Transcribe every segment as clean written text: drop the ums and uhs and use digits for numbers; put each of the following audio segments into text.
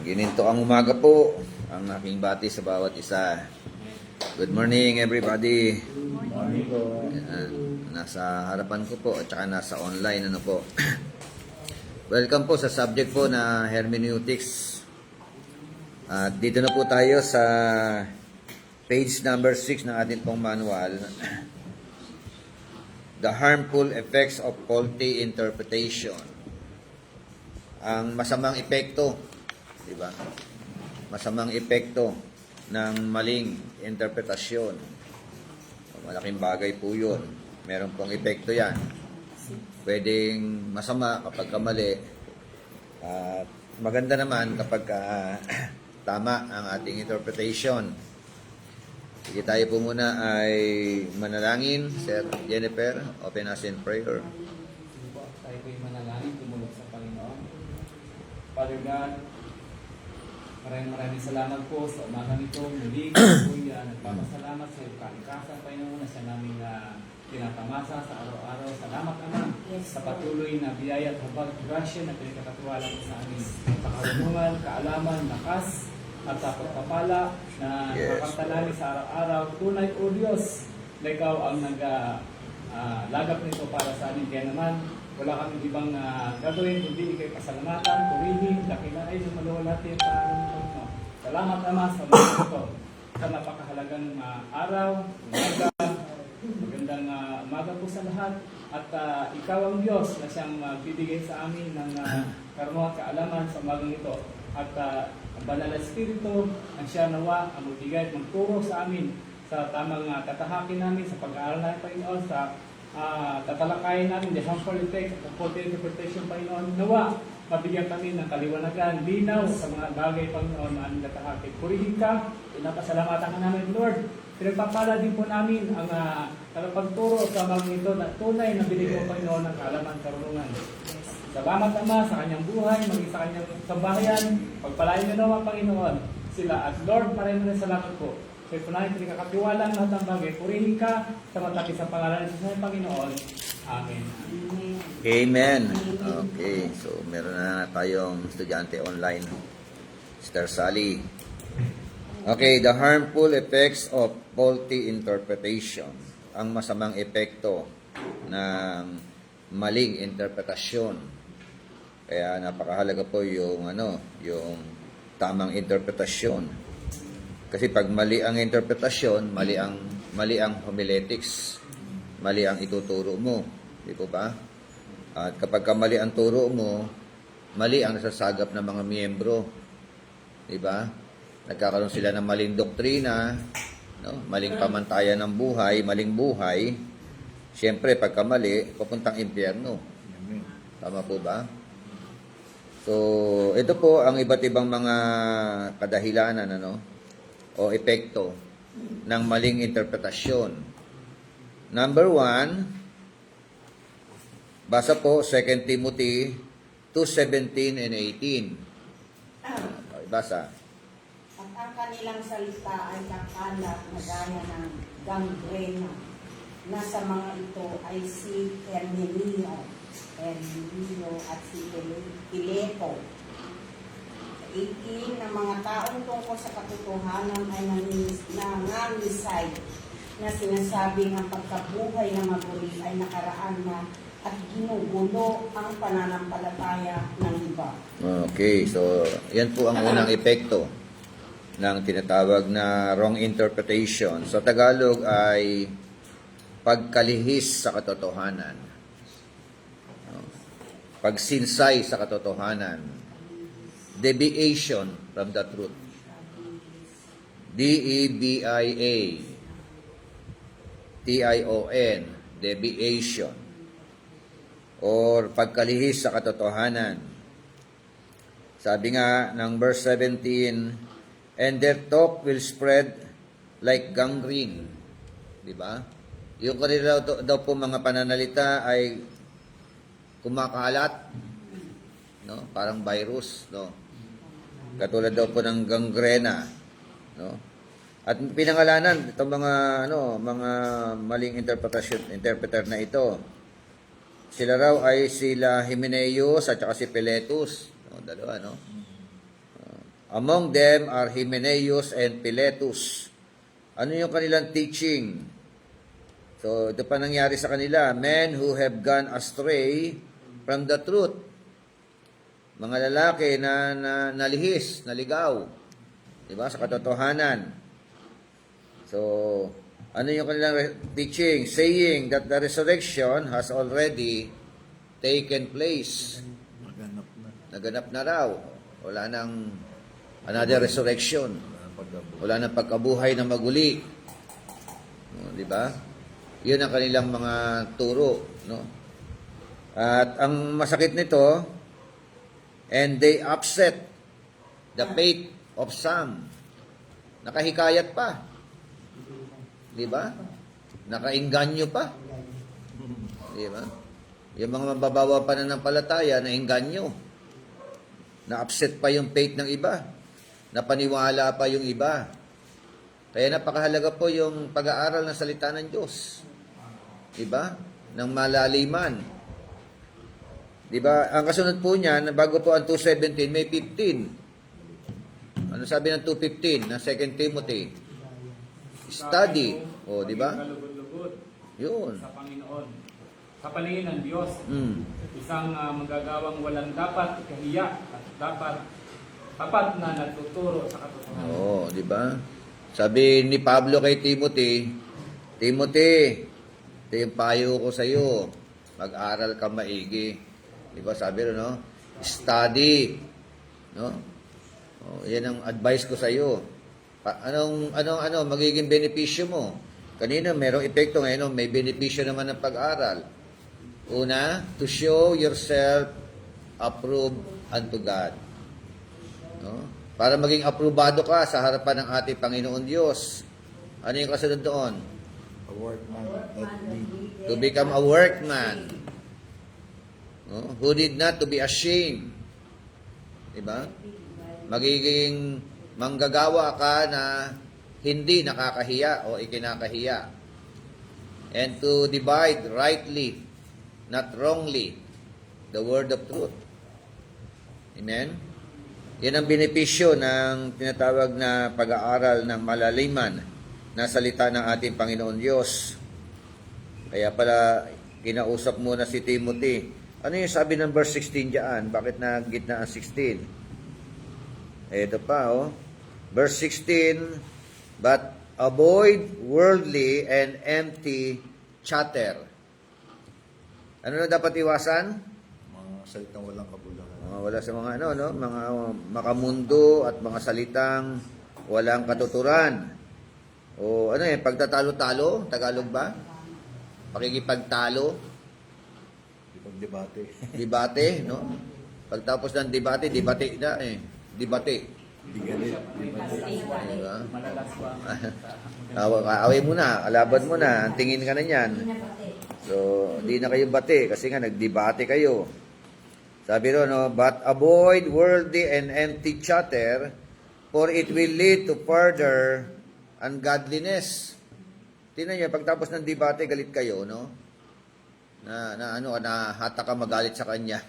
Gininto ang umaga po ang aking bati sa bawat isa. Good morning everybody. Good morning po. Ayan, nasa harapan ko po at saka nasa online ano po. Welcome po sa subject po na hermeneutics. At dito na po tayo sa page number 6 ng ating pong manual. The harmful effects of faulty interpretation. Ang masamang epekto, di ba? Masamang epekto ng maling interpretasyon. Malaking bagay po yun. Meron pong epekto yan. Pwedeng masama kapag kamali. At maganda naman kapag tama ang ating interpretation. Sige, tayo po muna ay manalangin. Sir Jennifer, open us in prayer. Sige po, tayo po'y manalangin, tumulog sa Panginoon. Father God, maraming salamat po sa umaga nito. Muli ko po'y nagpapasalamat sa iyong kalikasan, Panginoon, na siya namin pinatamasa sa araw-araw. Salamat naman sa patuloy na biyaya at habag grasya na pinagkakatiwala mo sa amin. Sa karunungan, kaalaman, lakas, at sa pagpapala na nakakalangin sa araw-araw. Tunay o Diyos na ikaw ang lagap nito para sa amin. Kaya naman, wala kami ibang gagawin kundi ikay pasalamatan, purihin, dakilain ng maluwalhati sa amin ito. Salamat naman sa mga ito sa napakahalagang araw, umaga, magandang umaga po sa lahat. At ikaw ang Diyos na siyang bibigay sa amin ng karunungan kaalaman sa umagang ito. At ang Banal na Espiritu ang siya nawa ang magbigay at magturo sa amin sa tamang katahakin namin sa pag-aaral namin, Panginoon, sa tatalakayin namin the harmful effects of faulty interpretation, Panginoon. Nawa mabigyan kami ng kaliwanagan, linaw sa mga bagay, Panginoon, na aming katahakin. Purihin ka, pinapasalamatan ka namin, Lord. Pinagpapala din po namin ang pagturo sa mga ito na tunay na binigay mo, Panginoon, ng kaalaman, karunungan. Salamat Ama sa kanyang buhay, maging sa kanyang sambahayan. Pagpalain niyo naman, Panginoon, sila. At Lord, maraming salamat po. So ito na yung pinakakatiwala ng lahat ng bagay. Purihin ka sa matapis sa pangalan ng Diyos ng Panginoon. Amen. Amen. Okay, so meron na tayong estudyante online. Sister Sally. Okay, the harmful effects of faulty interpretation. Ang masamang epekto ng maling interpretasyon. Kaya napakahalaga po yung yung tamang interpretasyon. Kasi pag mali ang interpretasyon, mali ang homiletics, mali ang ituturo mo, di po ba? At kapag mali ang turo mo, mali ang nasasagap ng mga miyembro, di ba? Nagkakaroon sila ng maling doktrina, no? Maling pamantayan ng buhay, maling buhay. Siyempre, pagka mali, papuntang impyerno. Tama po ba? So, ito po ang iba't ibang mga kadahilanan, o epekto ng maling interpretasyon. Number 1, basa po 2 Timothy 2:17 and 18. Basa. At ang kanilang salita ay kakalat na gaya ng gangrena, na sa mga ito ay si Hermenio at si Pileto. 18, ng mga taong tungkol sa katotohanan ay nangangisay na sinasabing ang pagkabuhay na maguli ay nakaraan na at ginugulo ang pananampalataya ng iba. Okay, so yan po ang unang epekto ng tinatawag na wrong interpretation. Sa Tagalog ay pagkalihis sa katotohanan. Pagsinsay sa katotohanan. Deviation from the truth. D-E-B-I-A-T-I-O-N. Deviation. Or pagkalihis sa katotohanan. Sabi nga ng verse 17, and their talk will spread like gangrene. Diba? Yung kanila daw po mga pananalita ay kumakalat, no? Parang virus, no? Katulad daw po ng gangrena, no? At pinangalanan itong mga mga maling interpreter na ito. Sila raw ay sila Hymenaeus at saka si Piletus, no? Dalawa, no? Among them are Hymenaeus and Philetus. Ano yung kanilang teaching? So, ito pa nangyari sa kanila. Men who have gone astray from the truth. Mga lalaki na nalihis, naligaw. Diba? Sa katotohanan. So, ano yung kanilang teaching? Saying that the resurrection has already taken place. Naganap na raw. Wala nang another resurrection. Wala nang pagkabuhay na maguli. Di ba? Yun ang kanilang mga turo. No? At ang masakit nito, and they upset the faith of some. Nakahikayat pa. Di ba? Nakainganyo pa. Di ba? Yung mga mababawa pa na ng palataya, na inganyo. Na-upset pa yung faith ng iba. Napaniwala pa yung iba. Kaya napakahalaga po yung pag-aaral ng salita ng Diyos. Diba? Ng malaliman. Diba? Ang kasunod po niyan, bago po ang 2:17, may 15. Ano sabi ng 2:15 ng 2 Timothy? Study. O, diba? Kalugod-lugod Yun. sa Panginoon. Sa paningin ng Diyos, Mm. isang manggagawang walang dapat kahiya at tapat na nagtuturo sa katotohanan. Oo, di ba? Sabi ni Pablo kay Timothy, Timothy, ito yung payo ko sa iyo. Mag-aral ka maigi. Di ba? Sabi ro, no? Study. No? Oh, yan ang advice ko sa iyo. Anong magiging benepisyo mo? Kanina merong epekto, ngayon may benepisyo naman ng pag-aral. Una, to show yourself approved unto God. No? Para maging aprobado ka sa harapan ng ating Panginoon Diyos. Ano yung kasunod doon? A workman that need. To become a workman. No? Who did not to be ashamed. Diba? Magiging manggagawa ka na hindi nakakahiya o ikinakahiya. And to divide rightly, not wrongly, the word of truth. Amen? Yan ang benepisyo ng tinatawag na pag-aaral ng malaliman na salita ng ating Panginoon Diyos. Kaya pala, kinausap muna si Timothy. Ano yung sabi ng verse 16 dyan? Bakit na gitna ang 16? Ito pa, oh. Verse 16, but avoid worldly and empty chatter. Ano na dapat iwasan? Mga salitang walang kabuluhan. Wala sa mga mga makamundo at mga salitang walang katuturan. O pagtatalo-talo, Tagalog ba? Pakikipagtalo, Ipag-debate. debate, no? Pagtapos ng debate na debate. Bigalit. Diba? Malalas ba? Away mo na, kalaban mo na, ang tingin ka na niyan. So, di na kayo bate kasi nga nagdebate kayo. Sabi ro, no, but avoid worldly and empty chatter, for it will lead to further ungodliness. Tingnan niyo, pagtapos ng debate, galit kayo, no? Na hata ka magalit sa kanya.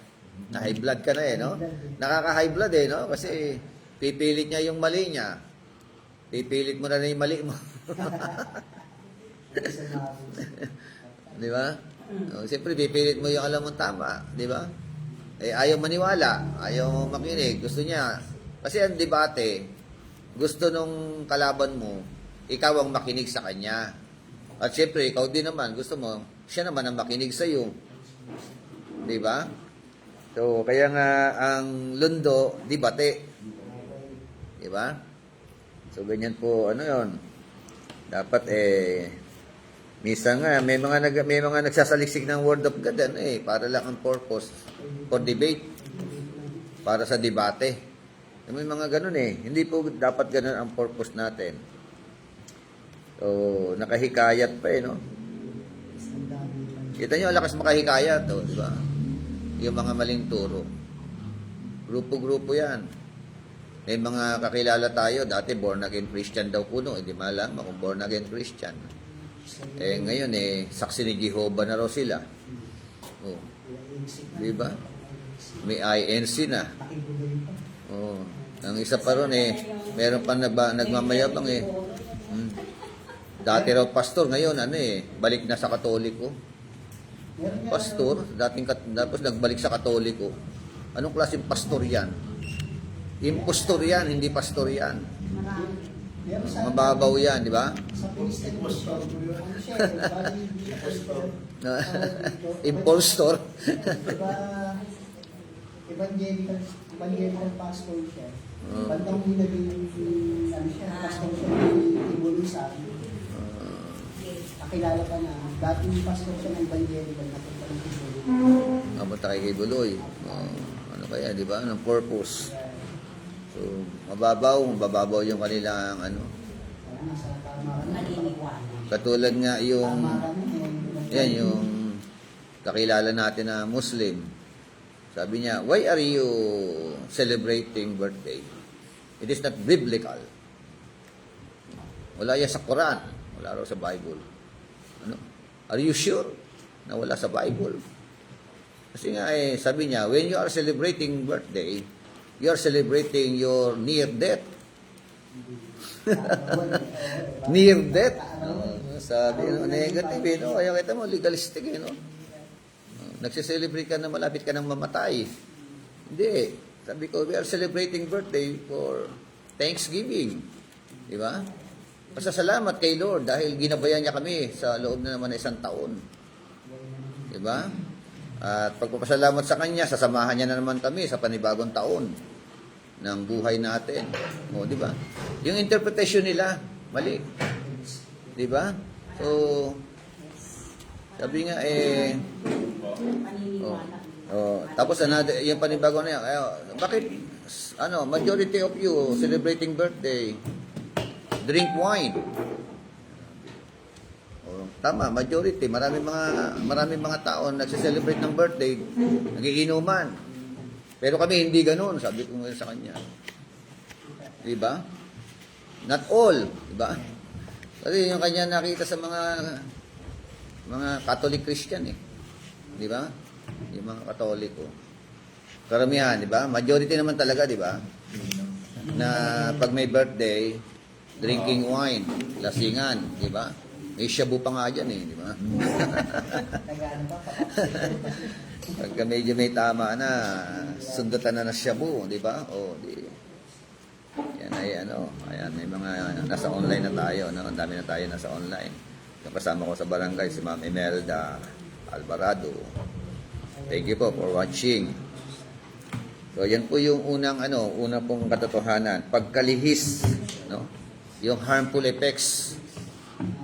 Na high blood ka na no? Nakaka-high blood no? Kasi pipilit niya yung mali niya. Pipilit mo na yung mali mo. Di ba? Siyempre, pipilit mo yung alam mong tama. Di ba? Ayaw maniwala, ayaw makinig, gusto niya. Kasi ang debate, gusto nung kalaban mo, ikaw ang makinig sa kanya. At siyempre, ikaw din naman, gusto mo, siya naman ang makinig sa iyo. Di ba? So, kaya nga ang lundo, debate. Di ba? So, ganyan po, yon. Dapat minsan nga may mga nagsasaliksik ng word of God para lang ang purpose for debate, para sa debate. May mga ganun hindi po dapat ganun ang purpose natin. So, nakahikayat pa no. Kita niyo lakas makahikayat di ba? Yung mga maling turo. Grupo-grupo 'yan. May mga kakilala tayo dati born again Christian daw puno, hindi malaman kung born again Christian. Ngayon saksi ni Jehovah na raw sila. Di ba? May INC na. Ang isa pa ron meron pa nagmamayabang Dati raw pastor, ngayon balik na sa Katoliko. Pastor, tapos nagbalik sa Katoliko. Anong klaseng pastor yan? Impostor yan, hindi pastor yan. Marami. Mababaw yan, di ba? Sa Philistine pastor, ano siya, bali pastor. Impostor. Diba, evangelical pastor siya. Bandang naging, ano siya, pastor siya ng Ibulisan. Nakilala ka na, dating pastor siya ng evangelical na punta ng Ibulisan. Mapunta kay Buloy. Ano kaya, di ba? Anong purpose? So, mababaw yung kanilang Kaya nasa tama ka na. Naniniwala. katulad nga yung Tama ka na yung kakilala natin na Muslim. Sabi niya, why are you celebrating birthday? It is not biblical. Wala yan sa Quran. Wala raw sa Bible. Ano? Are you sure na wala sa Bible? Kasi nga sabi niya, when you are celebrating birthday, you are celebrating your near death. Near death. Sabi, negative, Kaya kita mo, legalistic, Nagsiselebrate ka na malapit ka nang mamatay. Hindi. Sabi ko, we are celebrating birthday for Thanksgiving. Di ba? Pasasalamat kay Lord dahil ginabayan niya kami sa loob na naman ng isang taon. Di ba? At pagpapasalamat sa Kanya, sasamahan niya na naman kami sa panibagong taon ng buhay natin. O, di ba? Yung interpretation nila, mali. Di ba? So, sabi nga, Paniniwala. tapos yung panibago na yan, bakit, majority of you celebrating birthday, drink wine. Tama, majority. Maraming mga tao nagse-celebrate ng birthday, nagiinuman. Pero kami hindi ganoon, sabi ko ngayon sa kanya. Di ba? Not all, di ba? Kasi yung kanya nakita sa mga Catholic Christian Di ba? Yung mga Katoliko. Karamihan, di ba? Majority naman talaga, di ba? Na pag may birthday, drinking wine, lasingan, di ba? May shabu pa nga dyan di ba? Pagka medyo may tama na, sundatan na shabu, di ba? Yan ay ayan, may mga nasa online na tayo, Ang dami na tayo nasa online. Yung kasama ko sa barangay, si Ma'am Imelda Alvarado. Thank you po for watching. So, yan po yung unang pong katotohanan. Pagkalihis, yung harmful effects.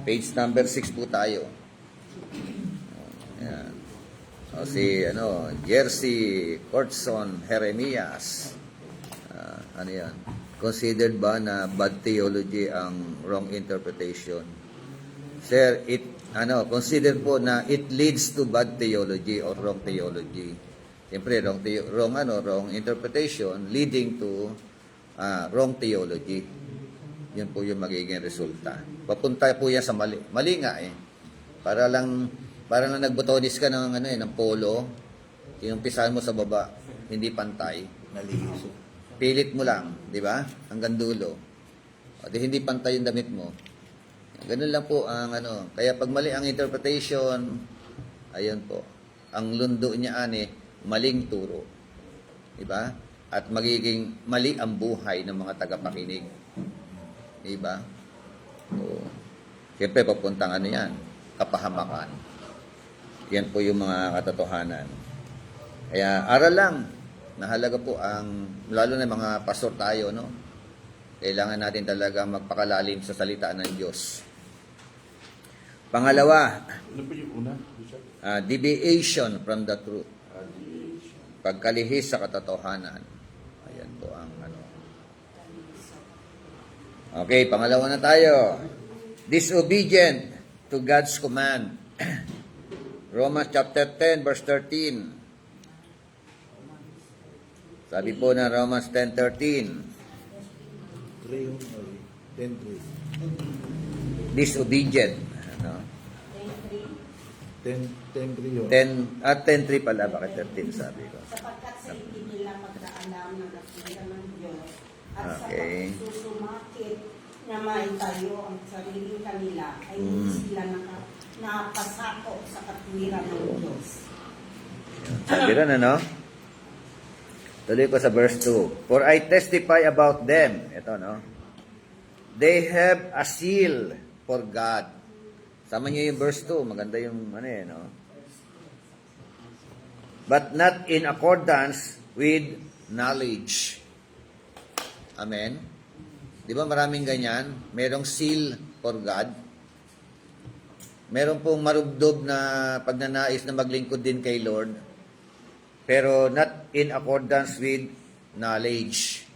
Page number 6 po tayo. Ayan. Si Jersey Cortson Jeremias. Ano yan? Considered ba na bad theology ang wrong interpretation? Sir, consider po na it leads to bad theology or wrong theology. Siyempre, wrong interpretation leading to wrong theology. Yun po yung magiging resulta. Papunta po yan sa mali. Mali nga Para lang nagbotonis ka ng polo, inumpisahan mo sa baba, hindi pantay. Nalihiso. Pilit mo lang, di ba? Hanggang dulo. O di hindi pantay yung damit mo. Ganun lang po ang Kaya pag mali ang interpretation, ayun po. Ang lundo niya maling turo. Di ba? At magiging mali ang buhay ng mga tagapakinig. Di ba? So, siyempre papuntang yan, kapahamakan. Yan po yung mga katotohanan. Kaya aral lang. Nahalaga po lalo na mga pastor tayo, Kailangan natin talaga magpakalalim sa salita ng Diyos. Pangalawa, Ano po yung una? deviation from the truth. Pagkalihis sa katotohanan. Ayan po ang Okay, pangalawa na tayo. Disobedient to God's command. Romans chapter 10, verse 13. Sabi po na Romans 10:13. 10-3. Disobedient. 10-3 10:3 pala, bakit 13 sabi ko? Sapagkat sa hindi nila pagkaalam na nakita ng Diyos at Okay. sa pagsusumakit na maitayo ang sariling kanila ay hindi sila napasako sa katwiran ng Diyos. Sabi rin, ano? Tuloy ko sa verse 2. For I testify about them. Ito, no? They have a seal for God. Sama niyo yung verse 2. Maganda yung, ano eh, no? But not in accordance with knowledge. Amen? Di ba maraming ganyan? Merong seal for God. Meron pong marubdob na pagnanais na maglingkod din kay Lord. Pero not in accordance with knowledge.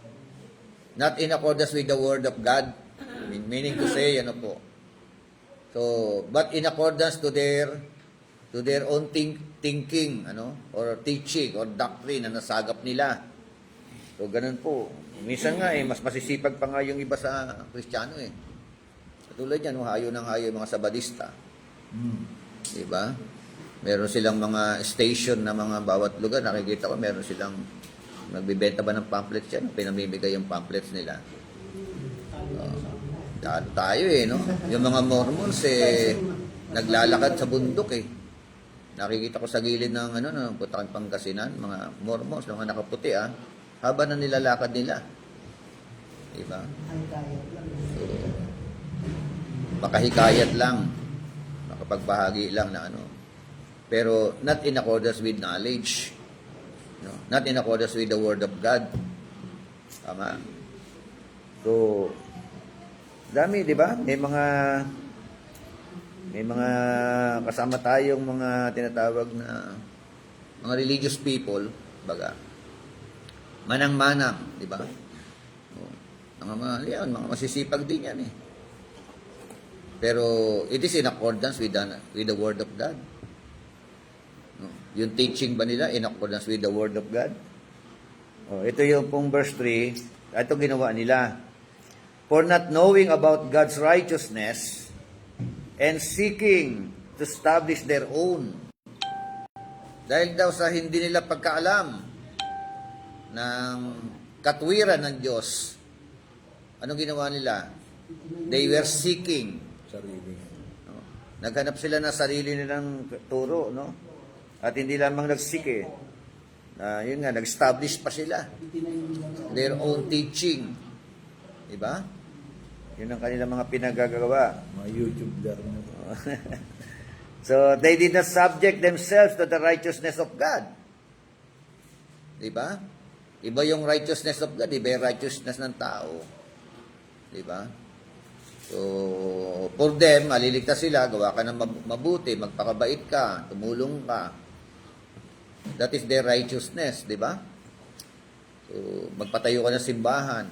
Not in accordance with the Word of God. Meaning to say, ano po. So, but in accordance to their own thinking, ano, or teaching, or doctrine na nasagap nila. So, ganun po. Minsan nga, mas masisipag pa nga yung iba sa Kristiyano, eh. Katulad yan, hayo ng hayo yung mga Sabadista. Diba? Meron silang mga station na mga bawat lugar. Nakikita ko, meron silang nagbibenta ba ng pamphlets yan? Pinamimigay yung pamphlets nila. Tayo eh, no? Yung mga Mormons, naglalakad sa bundok, eh. Nakikita ko sa gilid ng, ng Butacan, Pangasinan, mga Mormons, mga nakaputi, haba na nilalakad nila. Diba? So, makahikayat lang. Makapagbahagi lang na ano. Pero not in accordance with knowledge. No? Not in accordance with the Word of God. Tama. So, dami, di ba? May mga kasama tayong mga tinatawag na mga religious people, baga. Manang-manang, di ba? Mga masisipag din yan eh. Pero it is in accordance with the Word of God. No? Yung teaching ba nila in accordance with the Word of God? Ito yung pong verse 3. Ito ginawa nila. For not knowing about God's righteousness and seeking to establish their own. Dahil daw sa hindi nila pagkaalam ng katwiran ng Diyos, anong ginawa nila? They were seeking. Sarili. No? Naghanap sila ng sarili nilang turo, no? At hindi lamang nag-seek eh. Yun nga, nag-establish pa sila. Their own teaching. Diba? Yun ang kanilang mga pinagagawa. Mga YouTube dar na po. So, they did not subject themselves to the righteousness of God. Diba? Iba yung righteousness of God, iba yung righteousness ng tao. Diba? So, for them, maliligtas sila, gawa ka ng mabuti, magpakabait ka, tumulong ka. That is their righteousness, di ba? So, magpatayo ka ng simbahan.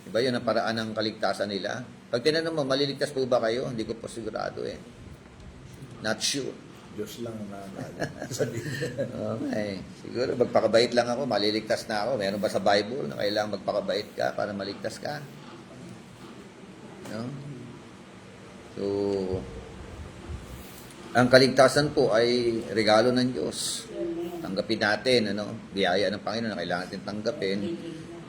Di ba yun ang paraan ng kaligtasan nila? Pag tinanong mo, maliligtas po ba kayo? Hindi ko po sigurado eh. Not sure. Diyos lang ang nakakala. Okay. Siguro, magpakabait lang ako, maliligtas na ako. Meron ba sa Bible na kailangan magpakabait ka para maligtas ka? No? So, ang kaligtasan po ay regalo ng Diyos. Tanggapin natin, biyaya ng Panginoon na kailangan natin tanggapin.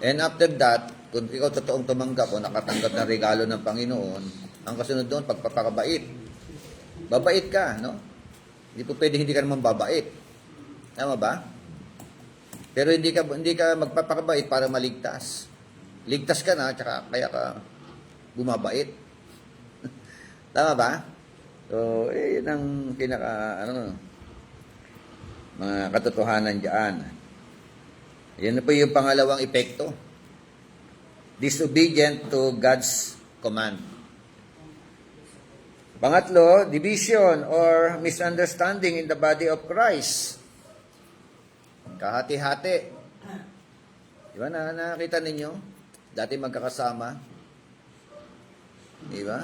And after that, kung ikaw totoong tumanggap o nakatanggap ng regalo ng Panginoon, ang kasunod doon, pagpapakabait. Babait ka, no? Hindi po pwede hindi ka naman babait. Tama ba? Pero hindi ka magpapakabait para maligtas. Ligtas ka na, tsaka kaya ka bumabait. Tama ba? So, yun ang mga katotohanan dyan. Yan na po yung pangalawang epekto. Disobedient to God's command. Pangatlo, division or misunderstanding in the body of Christ. Kahati-hati. Di ba nakita ninyo? Dati magkakasama. Di ba?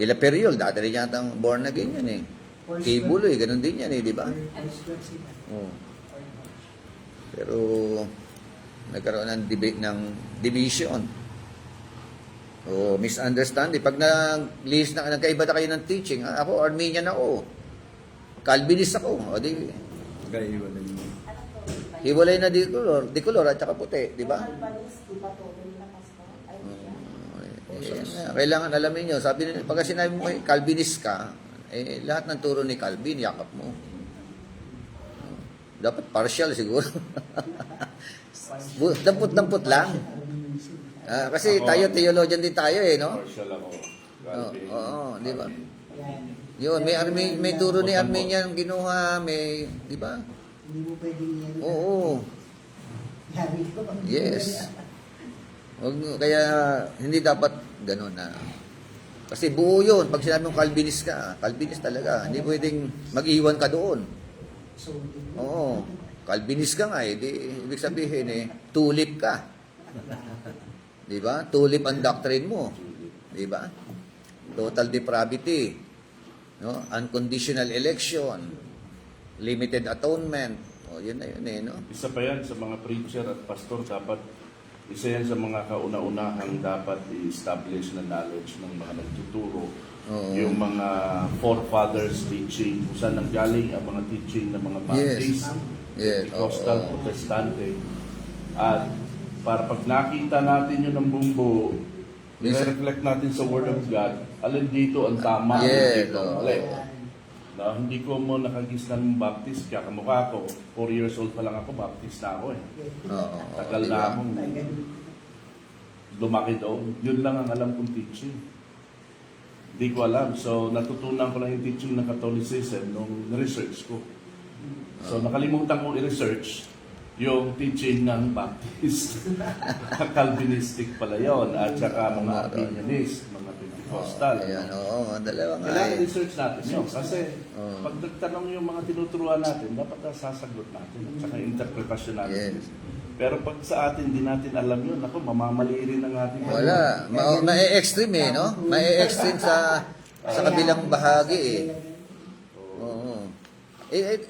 Kila Periol, dati rin yata ang born again yan eh. Kay Buloy, ganun din yan eh, di ba? Pero, nagkaroon ng division. O misunderstanding. Pag nag-list na nagkaiba na kayo ng teaching, ako, Armenian ako. Calvinist ako. O di, Kaiwan na yun. Hiwalay na dikolor at saka puti, di ba? Albanese, di ba to? Yung Pastor? Ay, siya. Kailangan alamin nyo. Sabi nila, pagka sinabi mo kay Calvinist ka, lahat ng turo ni Calvin, yakap mo. Dapat partial siguro. Dampot-dampot lang. Kasi tayo, theologian din tayo no? Partial ako. Oo, di ba? Yan. Yun, may turo ni Armenian kinuha, may, di ba? Hindi mo pwedeng yan. Oo. Yari ko. Yes. Kaya hindi dapat gano'n na. Kasi buo yun. Pag sinabi mong Calvinist ka, Calvinist talaga. Hindi pwedeng mag-iwan ka doon. So, Oo. Calvinist ka nga di, ibig sabihin tulip ka. Di ba? Tulip ang doctrine mo. Di ba? Total depravity. No? Unconditional election. Limited atonement. O, yun na yun no? Isa pa yan sa mga preacher at pastor, dapat isa yan sa mga kauna-unahang dapat i-establish na knowledge ng mga nagtuturo. Oo. Yung mga forefathers teaching, kung saan nanggaling ang mga teaching ng mga Baptist, Yes. Pentecostal, Oo. Protestante. At para pag nakita natin yun ng bumbo, i-reflect natin sa Word of God, alin dito ang tama, alin Yes. dito ang mali. Na, hindi ko mo nakagisnan ng Baptist, kaya kamukha ko, 4 years old pa lang ako, Baptist na ako Oo. Tagal Di na ba? akong lumaki doon. Yun lang ang alam kong teaching. Hindi ko alam. So, natutunan ko lang yung teaching ng Catholicism nung research ko. So, nakalimutan kong i-research yung teaching ng Baptist. Calvinistic pala yun. At saka mga Armenianist, mga Pentecostal. Ayan, oo. Dalawa nga Kailangan research natin yun. Kasi Oo. pag nagtanong yung mga tinuturuan natin, dapat sasagot natin. At saka interpretasyon natin. Yes. Pero pag sa atin, di natin alam yun. Ako, mamamali rin ang ating Wala. Ma-extreme no? Ma-extreme sa kabilang bahagi Oo.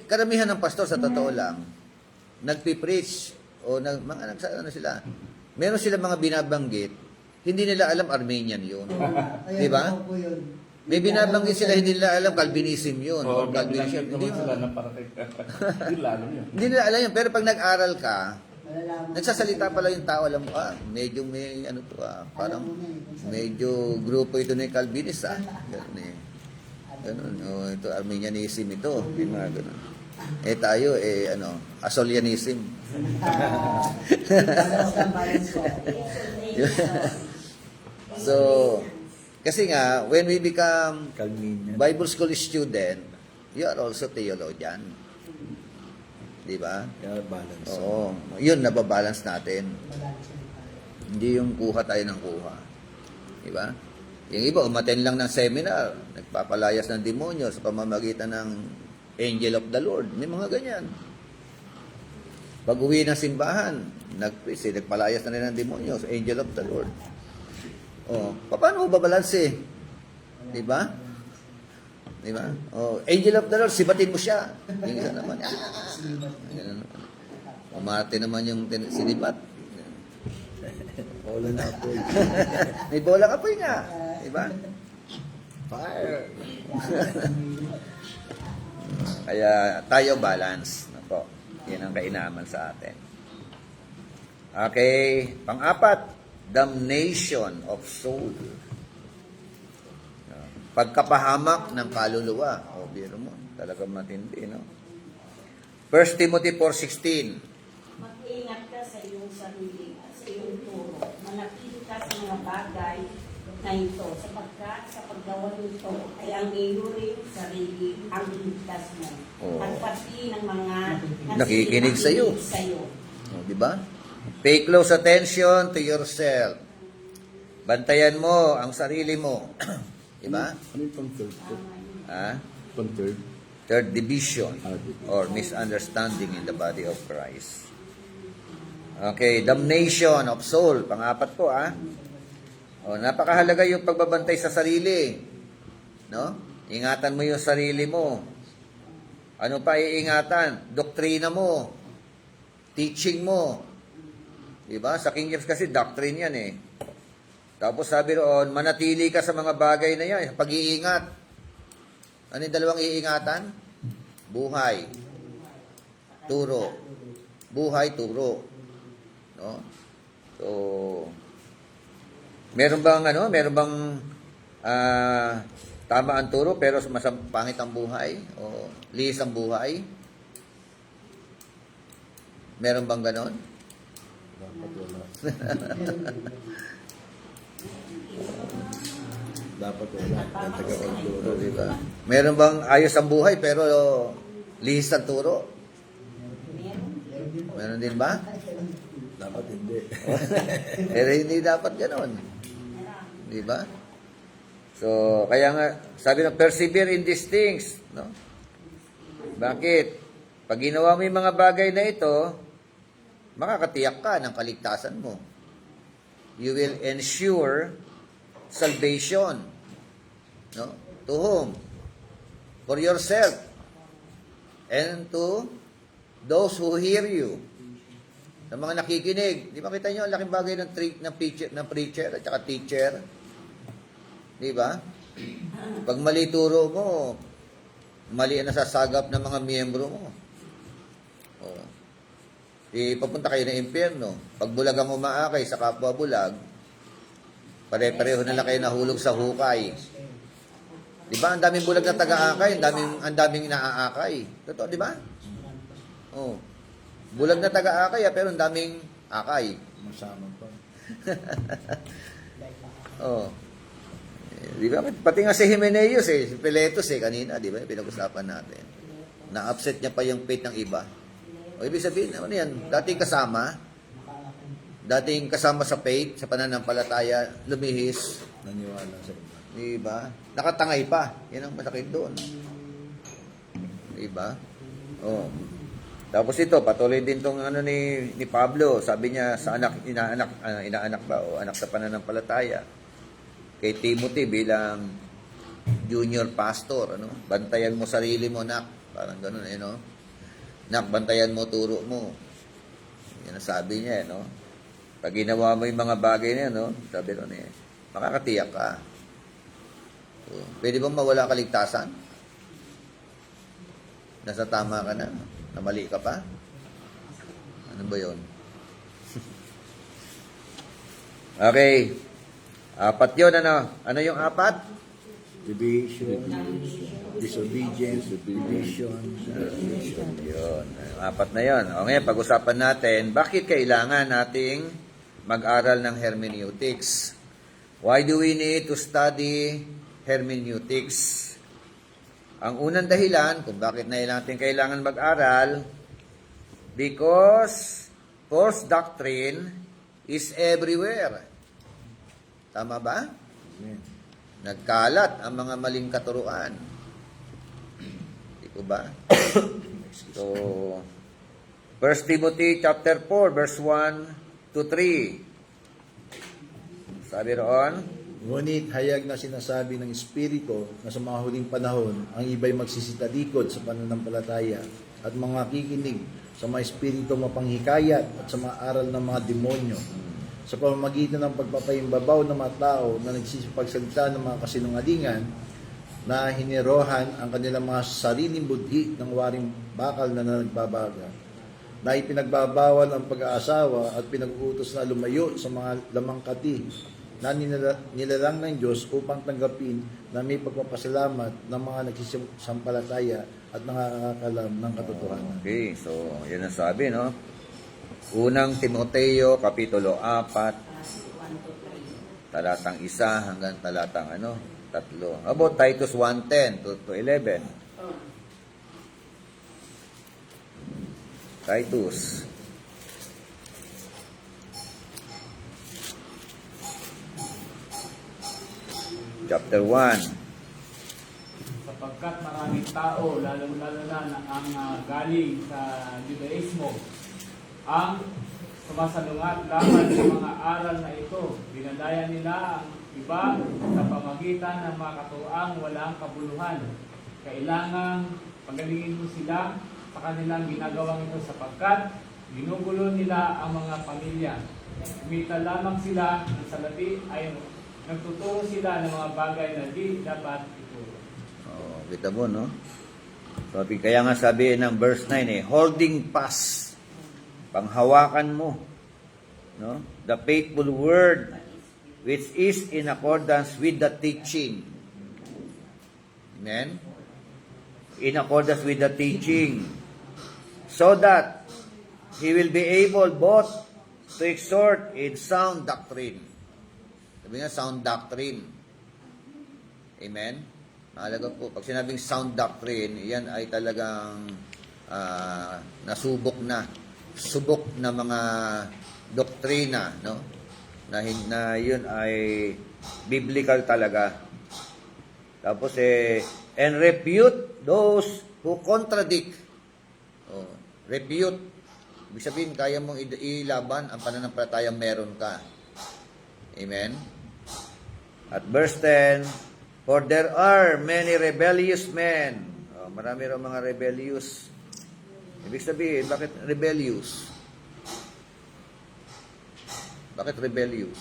Karamihan ng pastor sa totoo lang, nagpipreach o mga ano sila. Meron sila mga binabanggit, hindi nila alam Armenian yun. Di ba? May binabanggit sila, hindi nila alam Calvinism yun. Oo, or Calvinism. naman sila na para kay yun lalo yun. Hindi nila alam yun. Pero pag nag-aral ka, Malalaman. nagsasalita pala yung tao, alam mo, medyo may ano to parang medyo grupo ito ng Calvinist Ganun Ganun. Ito Armenianism ito. Yung mga ganun. Tayo, Asolianism. So, kasi nga, when we become Calminian. Bible school student, you are also theologian. Di ba? Kaya balance. Oo. Yun, nababalance natin. Hindi yung kuha tayo ng kuha. Di ba? Yung iba, umaten lang ng seminar, nagpapalayas ng demonyo sa pamamagitan ng Angel of the Lord. May mga ganyan. Pag uwi ng simbahan, nagpalayas na rin ng demonyo sa Angel of the Lord. Paano mo babalanse? Di ba? Di ba? Angel of the Lord, sibatin mo siya. Yung isa naman. Umarte naman yung sinibat. Wala na po. May bola ka po nga. Di ba? Fire! Kaya tayo balance. Nako, yan ang kainaman sa atin. Okay, pang-apat, damnation of soul. Pagkapahamak ng kaluluwa. Biro mo, talagang matindi, no? 1 Timothy 4:16. Mag-ingat ka sa iyong sarili at sa iyong turo. Manatili ka sa mga bagay na ito, sapagkat sa paggawa nito ay ang iyo rin sarili ang ligtas mo. Oo. At pati ng mga Nakikinig sa iyo. sa'yo. Di ba? Pay close attention to yourself. Bantayan mo ang sarili mo. Di ba? Ano yung pang-third po? Pang-third? Third division or misunderstanding in the body of Christ. Okay, damnation of soul. Pang-apat po, napakahalaga yung pagbabantay sa sarili. No? Ingatan mo yung sarili mo. Ano pa iingatan? Doktrina mo. Teaching mo. Diba? Sa King James kasi doctrine yan Tapos sabi roon, manatili ka sa mga bagay na yan. Pag-iingat. Ano yung dalawang iingatan? Buhay. Turo. buhay, turo. No? So, meron bang tama ang turo pero pangit ang buhay o lihis ang buhay? Meron bang ganon? Dapat wala. Dapat wala. Ang taga-pagturo. Diba? Meron bang ayos ang buhay pero lihis ang turo? Meron din ba? Dapat hindi. Pero hindi dapat ganon. Di ba? So, kaya nga, sabi na, persevere in these things. No? Bakit? Pag ginawa mo yung mga bagay na ito, makakatiyak ka ng kaligtasan mo. You will ensure salvation. No? To whom? For yourself. And to those who hear you. Sa mga nakikinig. Di ba kita nyo, ang laking bagay ng preacher at saka teacher. Di ba? Pag mali turo mo, mali ang nasasagap ng mga miyembro mo. Oh. Papunta kayo ng impyerno. Pag bulag ang umaakay sa kapwa bulag, pare-pareho na lang kayo nahulog sa hukay. Di ba? Ang daming bulag na taga-akay, ang daming naaakay. Totoo, di ba? Oh. Bulag na taga-akay, pero ang daming akay. Masama pa. Oh. Di ba? Pati nga si Jimenez, si Piletos kanina, di ba? Pinag-usapan natin. Na-upset niya pa yung faith ng iba. O ibig sabihin, ano yan? Dating kasama sa faith, sa pananampalataya, lumihis. Naniwala sa iba. Di ba? Nakatangay pa. Yan ang masakit doon. Di ba? Oh. Tapos ito, patuloy din tong ni Pablo. Sabi niya sa inaanak ba o anak sa pananampalataya. Kay Timothy bilang junior pastor, bantayan mo sarili mo, nak. Parang ganoon, nak, bantayan mo turo mo. Yan ang sabi niya, Pag ginawa mo yung mga bagay niya, sabi ron makakatiyak ka. So, pwede bang mawala kaligtasan? Nasa tama ka na? Namali ka pa? Ano ba yun? Okay. 4 yun, Ano yung 4? Division, disobedience, division. Yun. 4 na yun. O ngayon, pag-usapan natin, bakit kailangan nating mag-aral ng hermeneutics? Why do we need to study hermeneutics? Ang unang dahilan kung bakit natin kailangan mag-aral, because false doctrine is everywhere. Tama ba? Amen. Nagkalat ang mga maling katuruan. Di ko ba? So, 1 Timothy chapter 4, verse 1 to 3. Sabi roon, Ngunit hayag na sinasabi ng Espiritu na sa mga huling panahon, ang iba'y magsisitalikod sa pananampalataya at mga kikinig sa mga espiritu mapanghikayat at sa mga aral ng mga demonyo sa pamamagitan ng pagpapahimbabaw ng mga tao na nagsisipagsalita ng mga kasinungalingan na hinirohan ang kanilang mga sariling budhi ng waring bakal na nagbabaga, na ipinagbabawal ang pag-aasawa at pinag-uutos na lumayo sa mga lamangkati na nilalang ng Diyos upang tanggapin na may pagpapasalamat ng mga nagsisampalataya at nakakalam ng katotohanan. okay, so yan ang sabi, Unang Timoteo, Kapitulo 4, talatang 1 hanggang talatang 3. About Titus 1:10 to 11. Titus. Chapter 1. Sapagkat maraming tao, lalo-lalo na ang galing sa Judaismo, ang sumasalungat laban sa mga aral na ito. Dinadaya nila ang iba sa pamagitan ng mga katuroang walang kabuluhan. Kailangang pagalingin mo sila sa kanilang ginagawang ito sapagkat ginugulo nila ang mga pamilya. Kumita lamang sila ng salapi ay nagtuturo sila ng mga bagay na di dapat ituro. Oh, kita mo, Kaya nga sabi ng verse 9, holding fast panghawakan mo, no? The faithful word which is in accordance with the teaching. Amen? In accordance with the teaching. So that he will be able both to exhort in sound doctrine. Sabi nga, sound doctrine. Amen? Mahalaga po, pag sinabing sound doctrine, yan ay talagang nasubok na. Subok na mga doktrina, no? Na yun ay biblical talaga. Tapos and refute those who contradict. Oh, refute. Ibig sabihin, kaya mong ilaban ang pananampalatayang meron ka. Amen? At verse 10, for there are many rebellious men. Oh, marami raw mga rebellious. Ibig sabihin, bakit rebellious? Bakit rebellious?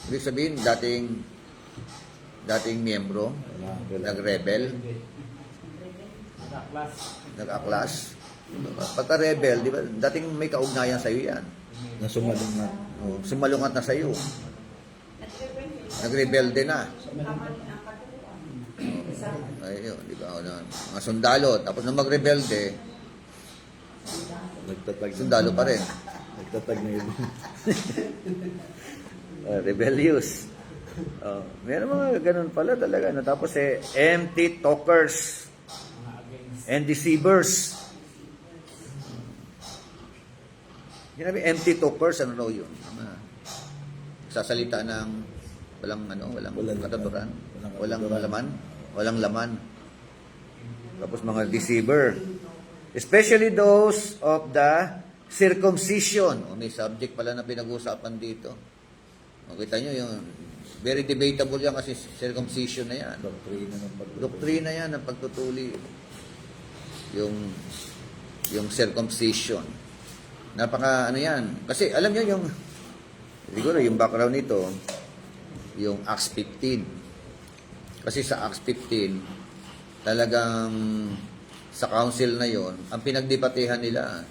Ibig sabihin, dating miyembro, nag-rebel, Nag-aklas. nag-aklas. Pagka-rebel, di ba, dating may kaugnayan sa iyo yan. Na sumalungat. Oh, sumalungat na sa iyo. Nag-rebelde na. Ayun, di ba? Mga sundalo, tapos nung mag-rebelde, Nagtatag. sundalo pa rin. Nagtatag na yun. Rebellious. Oh, meron mga ganun pala talaga. No? Tapos empty talkers Mga against. and deceivers. Sinabi, empty talkers, ano raw yun? Sasalita ng walang katuturan, walang laman, walang laman. Tapos mga deceiver. Especially those of the circumcision. O, may subject pala na pinag-uusapan dito. Makita nyo yung very debatable yan kasi circumcision na yan. Doktrina ng pagtutulak. Doktrina yan ng pagtutuli. Yung circumcision. Napaka ano yan. Kasi alam nyo siguro yung background nito, yung Acts 15. Kasi sa Acts 15, talagang sa council na yon, ang pinagdebatehan nila,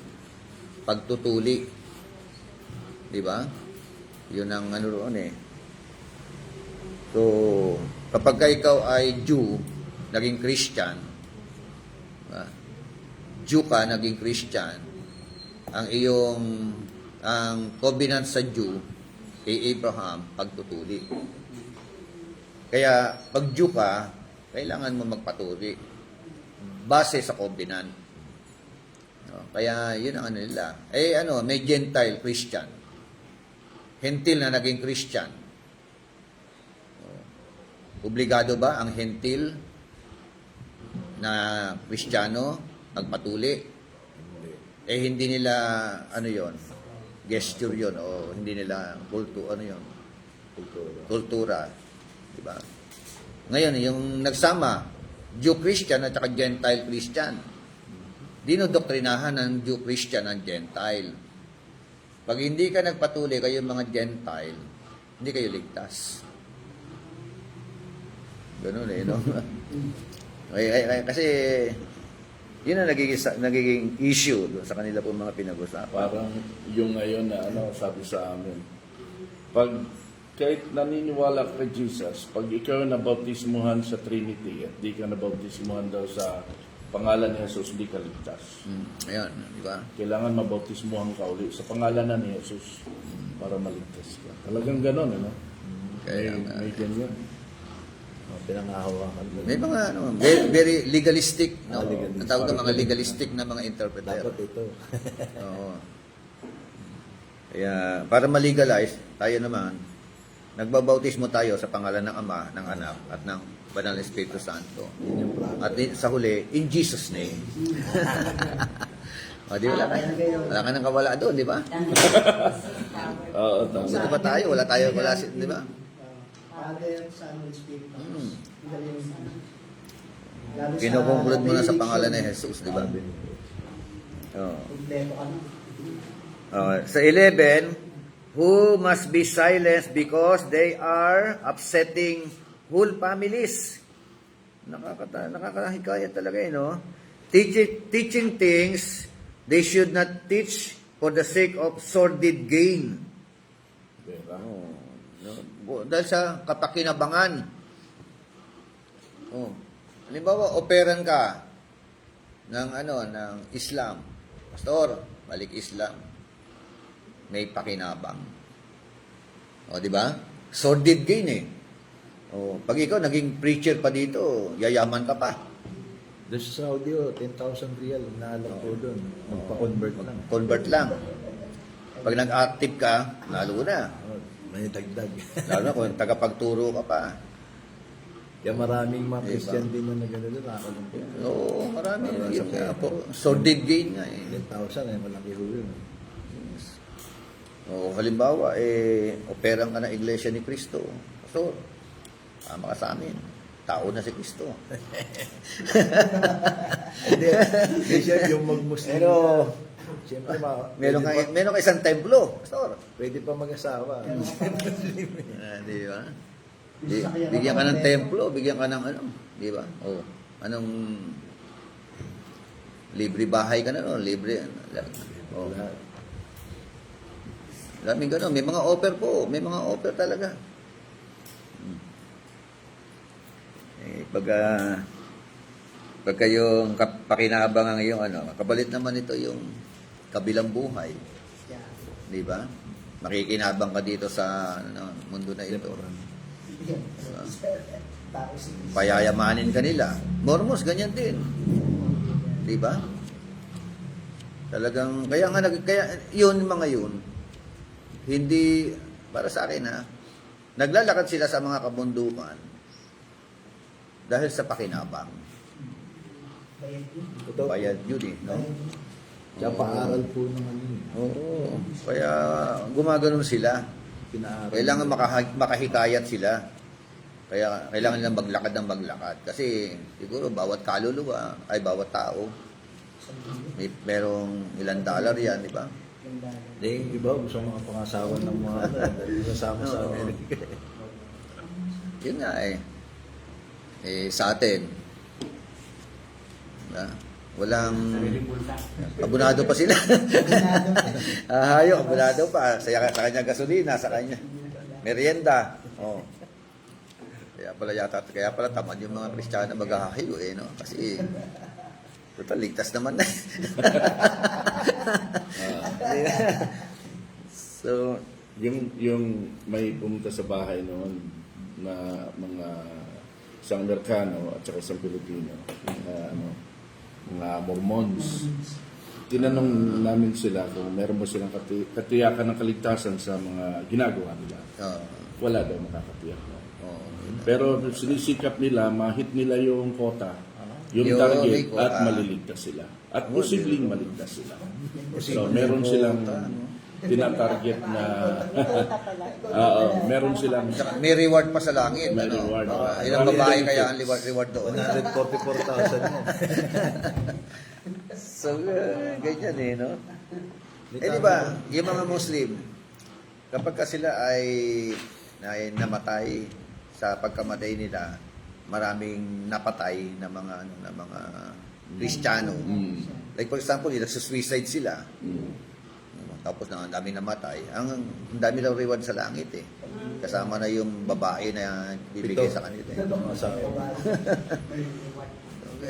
pagtutuli. Di ba? Yun ang ano roon eh. So, kapag ka ikaw ay Jew, naging Christian, Jew ka, naging Christian, ang covenant sa Jew, kay Abraham, pagtutuli. Kaya, pag Jew ka, kailangan mo magpatuli. Base sa covenant. No? Kaya, yun ang ano nila. May Gentile Christian. Hentil na naging Christian. Obligado ba ang hentil na Kristiyano magpatuli? Hindi nila gesture yon o hindi nila kultura, di ba? Ngayon yung nagsama Jew Christian at saka Gentile Christian, dinodoktrinahan ng Jew Christian ang Gentile. Pag hindi ka nagpatuli, kayo mga Gentile, hindi kayo ligtas. Ganun no? Kasi yun ang nagiging issue doon sa kanila po mga pinag-usapan. Parang yung ngayon na sabi sa amin, pag kahit naniniwala ka kay Jesus, pag ikaw nabautismuhan sa Trinity at di ka nabautismuhan daw sa pangalan ni Jesus, di ka ligtas. Ayan, di ba? Kailangan mabautismuhan ka ulit sa pangalan na ni Jesus para maligtas ka. Talagang gano'n, Kaya may ganyan. Pinangahawakan. may mga very legalistic, no? Legalistic. Ang tawag ng mga legalistic na mga interpreter. Dapat ito. Oo. Kaya para ma-legalize, tayo naman nagbabautismo tayo sa pangalan ng Ama, ng Anak at ng Banal na Espiritu Santo. Yun yung plan. At sa huli, in Jesus name. O, di wala ka nang kawala doon, di ba? Oo, tama. Buti pa tayo, wala, di ba? Father, Son, and Spirit. Magaling. Lalo sa Kinukonklud mo na sa benediction, pangalan ni Jesus, di ba? Oo. Kompleto ka na. Sa 11, who must be silenced because they are upsetting whole families. Nakakahikayat talaga no? Teaching things They should not teach for the sake of sordid gain. Diba? Oh, no? Dahil sa kapakinabangan. Oh. Halimbawa, operan ka ng ng Islam. Pastor, balik Islam. May pakinabang. O, di ba? Sordid gain eh. O, pag ikaw naging preacher pa dito, yayaman ka pa. Doon sa Saudi, 10,000 real, naalam ko doon. Magpa-convert lang. Convert lang. Pag nag-active ka, lalo na. Oh, may dagdag. Lalo na kung tagapagturo ka pa. Kaya maraming mga Diba? Christian din na nagano doon, nakakalong po. Oo, marami. Wala Yun sa nga pera. po. Sordid gain nga eh. 10,000 eh, malaki ho yun. O halimbawa, operang ka ng Iglesia ni Cristo. So, tama ka sa amin. Tao na si Cristo. Hindi, siya yung mag-Muslim. Pero, Siyempre, meron ka isang templo. Pastor. pwede pa mag-asawa. Di ba? Bigyan ka ng templo, bigyan ka ng di ba? O, anong libre bahay ka na, no? Libre. O, daming gano'n. May mga offer po. May mga offer talaga. Pagka yung pakinabangan yung kabalit naman ito yung kabilang buhay. Di ba? Makikinabang ka dito sa mundo na ito. Payayamanin ka nila. Mormons, ganyan din. Di ba? Talagang, kaya yun mga yun, hindi, para sa akin naglalakad sila sa mga kabundukan dahil sa pakinabang. Bayad yun eh, no? Kaya paaral po naman yun. Oo. Kaya gumaganon sila. Pinaaral. Kailangan makahikayat sila. Kaya kailangan nilang maglakad ng maglakad. Kasi siguro bawat kaluluwa, ay bawat tao, merong ilang dollar yan, di ba? Hindi, yung iba gusto mga pangasawa ng mga kasama sa Oo. Amerika. Yun nga eh. Sa atin, walang abunado pa sila. Hayo, abunado pa. Sa kanya gasolina, sa kanya merienda. Oh. Kaya pala tamad yung mga Kristiyano maghahayo eh, no? Kasi total ligtas naman na. So, Yung may pumunta sa bahay noon na mga isang Amerikano at saka isang Pilipino, mga Mormons. Tinanong namin sila kung meron ba silang katiyakan ng kaligtasan sa mga ginagawa nila. Wala daw makakatiyak. Pero sinisikap nila, mahit nila yung quota, yung Yung target, may quota. at maliligtas sila. At posibleng maligtas sila. So, meron silang tinatarget na meron silang may reward pa sa langit. May reward. Ilang babae kaya ang reward doon. 144,000 mo. So, ganyan eh, no? Di ba, yung mga Muslim, kapag ka sila ay namatay, sa pagkamatay nila, maraming napatay na mga Kristiyano. Like for example, nagsusuicide sila. Tapos ang dami namatay. Ang dami daw reward sa langit eh. Kasama na yung babae na bibigay sa kanila.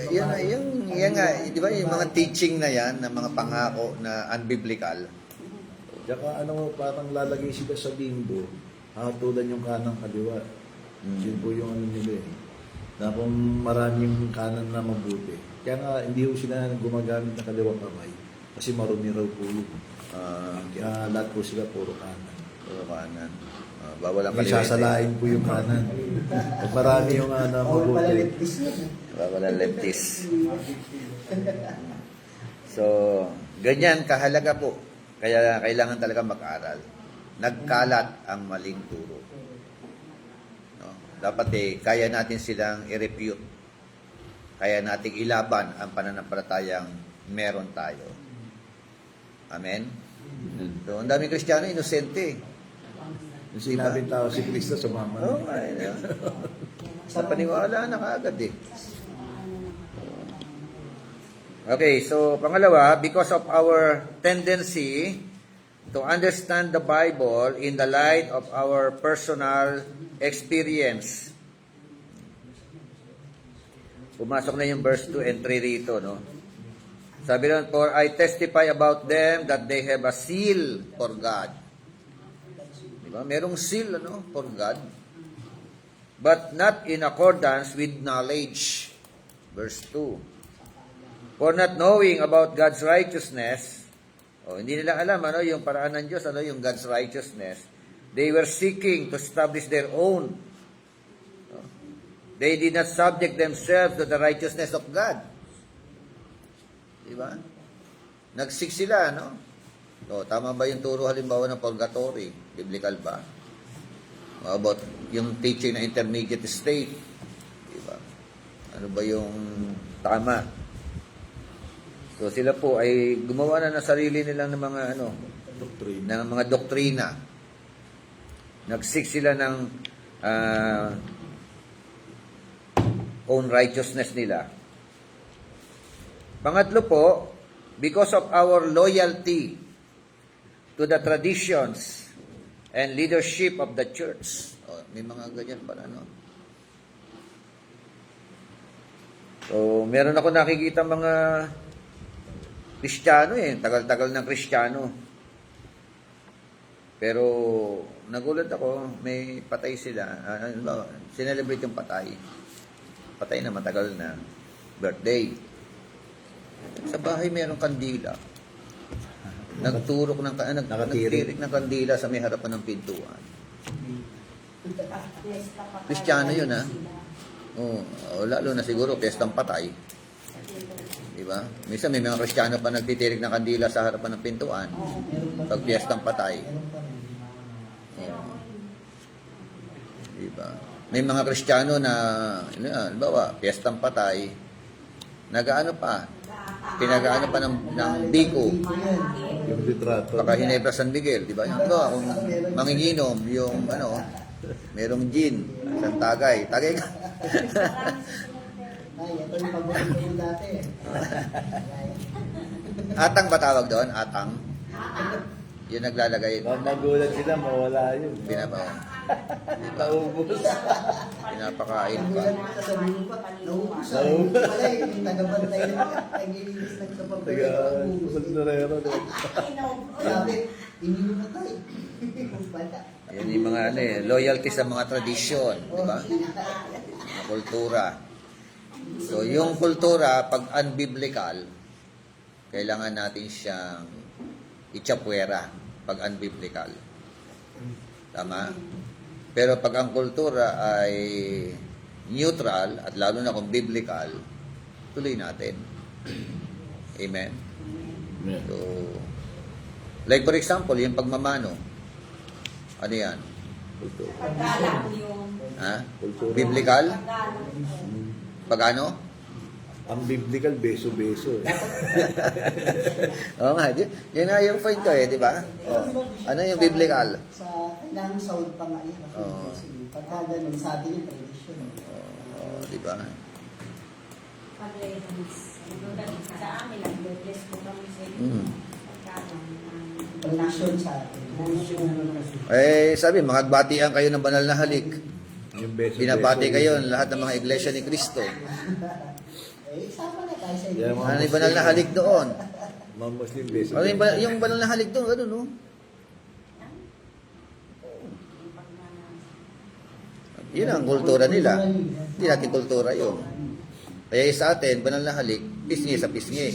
Yan nga, di ba yung mga teaching na yan, na mga pangako na unbiblical. Tsaka parang lalagay sila sa limbo, hatulan yung kanang kaliwa. Yun po yung nila eh. Na kung maraming kanan na mabuti. Kaya nga, hindi po sila gumagamit ng kaliwang kamay. Kasi marumi raw po yun. Kaya lahat po sila puro kanan. Puro kanan. Bawal ang May kaliwete. sasalain po yung kanan. Pag marami yung mabuti. Bawal ang leftis. So, ganyan kahalaga po. Kaya kailangan talaga mag-aral. Nagkalat ang maling turo. No? Dapat kaya natin silang i-refute. Kaya nating ilaban ang pananampalatayang meron tayo. Amen? So, ang daming Kristiyano, inosente. Yung sinabing tao si Kristo sa mama. Oo, sa paniwala na kaagad eh. Okay, so pangalawa, because of our tendency to understand the Bible in the light of our personal experience. Pumasok na yung verse 2 and 3 rito, no? Sabi doon, for I testify about them that they have a seal for God. Diba? Merong seal, ano, for God. But not in accordance with knowledge. Verse 2. For not knowing about God's righteousness, hindi nila alam, ano, yung paraan ng Diyos, ano, yung God's righteousness, they were seeking to establish their own. They did not subject themselves to the righteousness of God. Diba? Nagsik sila, no? So, tama ba yung turo halimbawa ng purgatory? Biblical ba? About yung teaching na intermediate state? Diba? Ano ba yung tama? So, sila po ay gumawa na ng sarili nilang ng mga, ano, ng mga doktrina. Nagsik sila ng own righteousness nila. Pangatlo po, because of our loyalty to the traditions and leadership of the church. May mga ganyan pala, no? So, meron ako nakikita mga Kristiyano tagal-tagal ng Kristiyano. Pero, nagulat ako, may patay sila. Sinelebrate yung patay. Patay na matagal na. Birthday. Sa bahay mayroong kandila. Nagturok ng nagtirik ng kandila sa may harapan ng pintuan. Kristiyano yun, ha? Lalo na siguro piyestang patay. Diba? Minsan may mga Kristiyano pa nagtitirik ng kandila sa harapan ng pintuan. Pag piyestang patay. Diba? May mga Kristiyano na, halimbawa, piyestang patay, nagaano pa, pinagaano pa ng biko, Yung litrato. baka Hinebra San Miguel, di ba? Yung kung manginginom, yung merong gin, isang tagay ka. Ay, ito yung paborito ko dati. Atang ba tawag doon? Atang? Yung naglalagay, Magulat sila, mawala yun. Naubos. Pinapakain pa. Nagulat ko sa sabihin ko, naubos. Wala yung tagabantay na naglilinis ng kapapagay. Sandalero. Sabi, ininom na tayo. Yan yung mga loyalty sa mga tradisyon, di ba? Mga kultura. So, yung kultura, pag unbiblical, kailangan natin siyang itsapuera pag unbiblical. Tama? Pero pag ang kultura ay neutral, at lalo na kung biblical, tuloy natin. Amen? So, like for example, yung pagmamano. Ano yan? Paggalang yung Ha? Biblical? Pag ano? Ang biblical, beso-beso. Oo nga, yun nga yung point ko di ba? Ano yung biblical? Sa kailangan sound pa nga yun. Oo. Kasi pagka ganun, sa atin yung tradition. Di ba? sa amin, nag-bless ko kami sa Tradition sa atin. Sabi, magbatian kayo ng banal na halik. Yung beso-beso. Binabati kayo ng lahat ng mga iglesia ni Cristo. Sama na tayo sa Yeah, Ano yung banal na halik doon? Mga Muslim, beso-beso. Ano yung banal na halik doon? Ano, no? Yun ang kultura nila. Hindi natin kultura yun. Kaya sa atin, banal na halik, pisngi sa pisngi.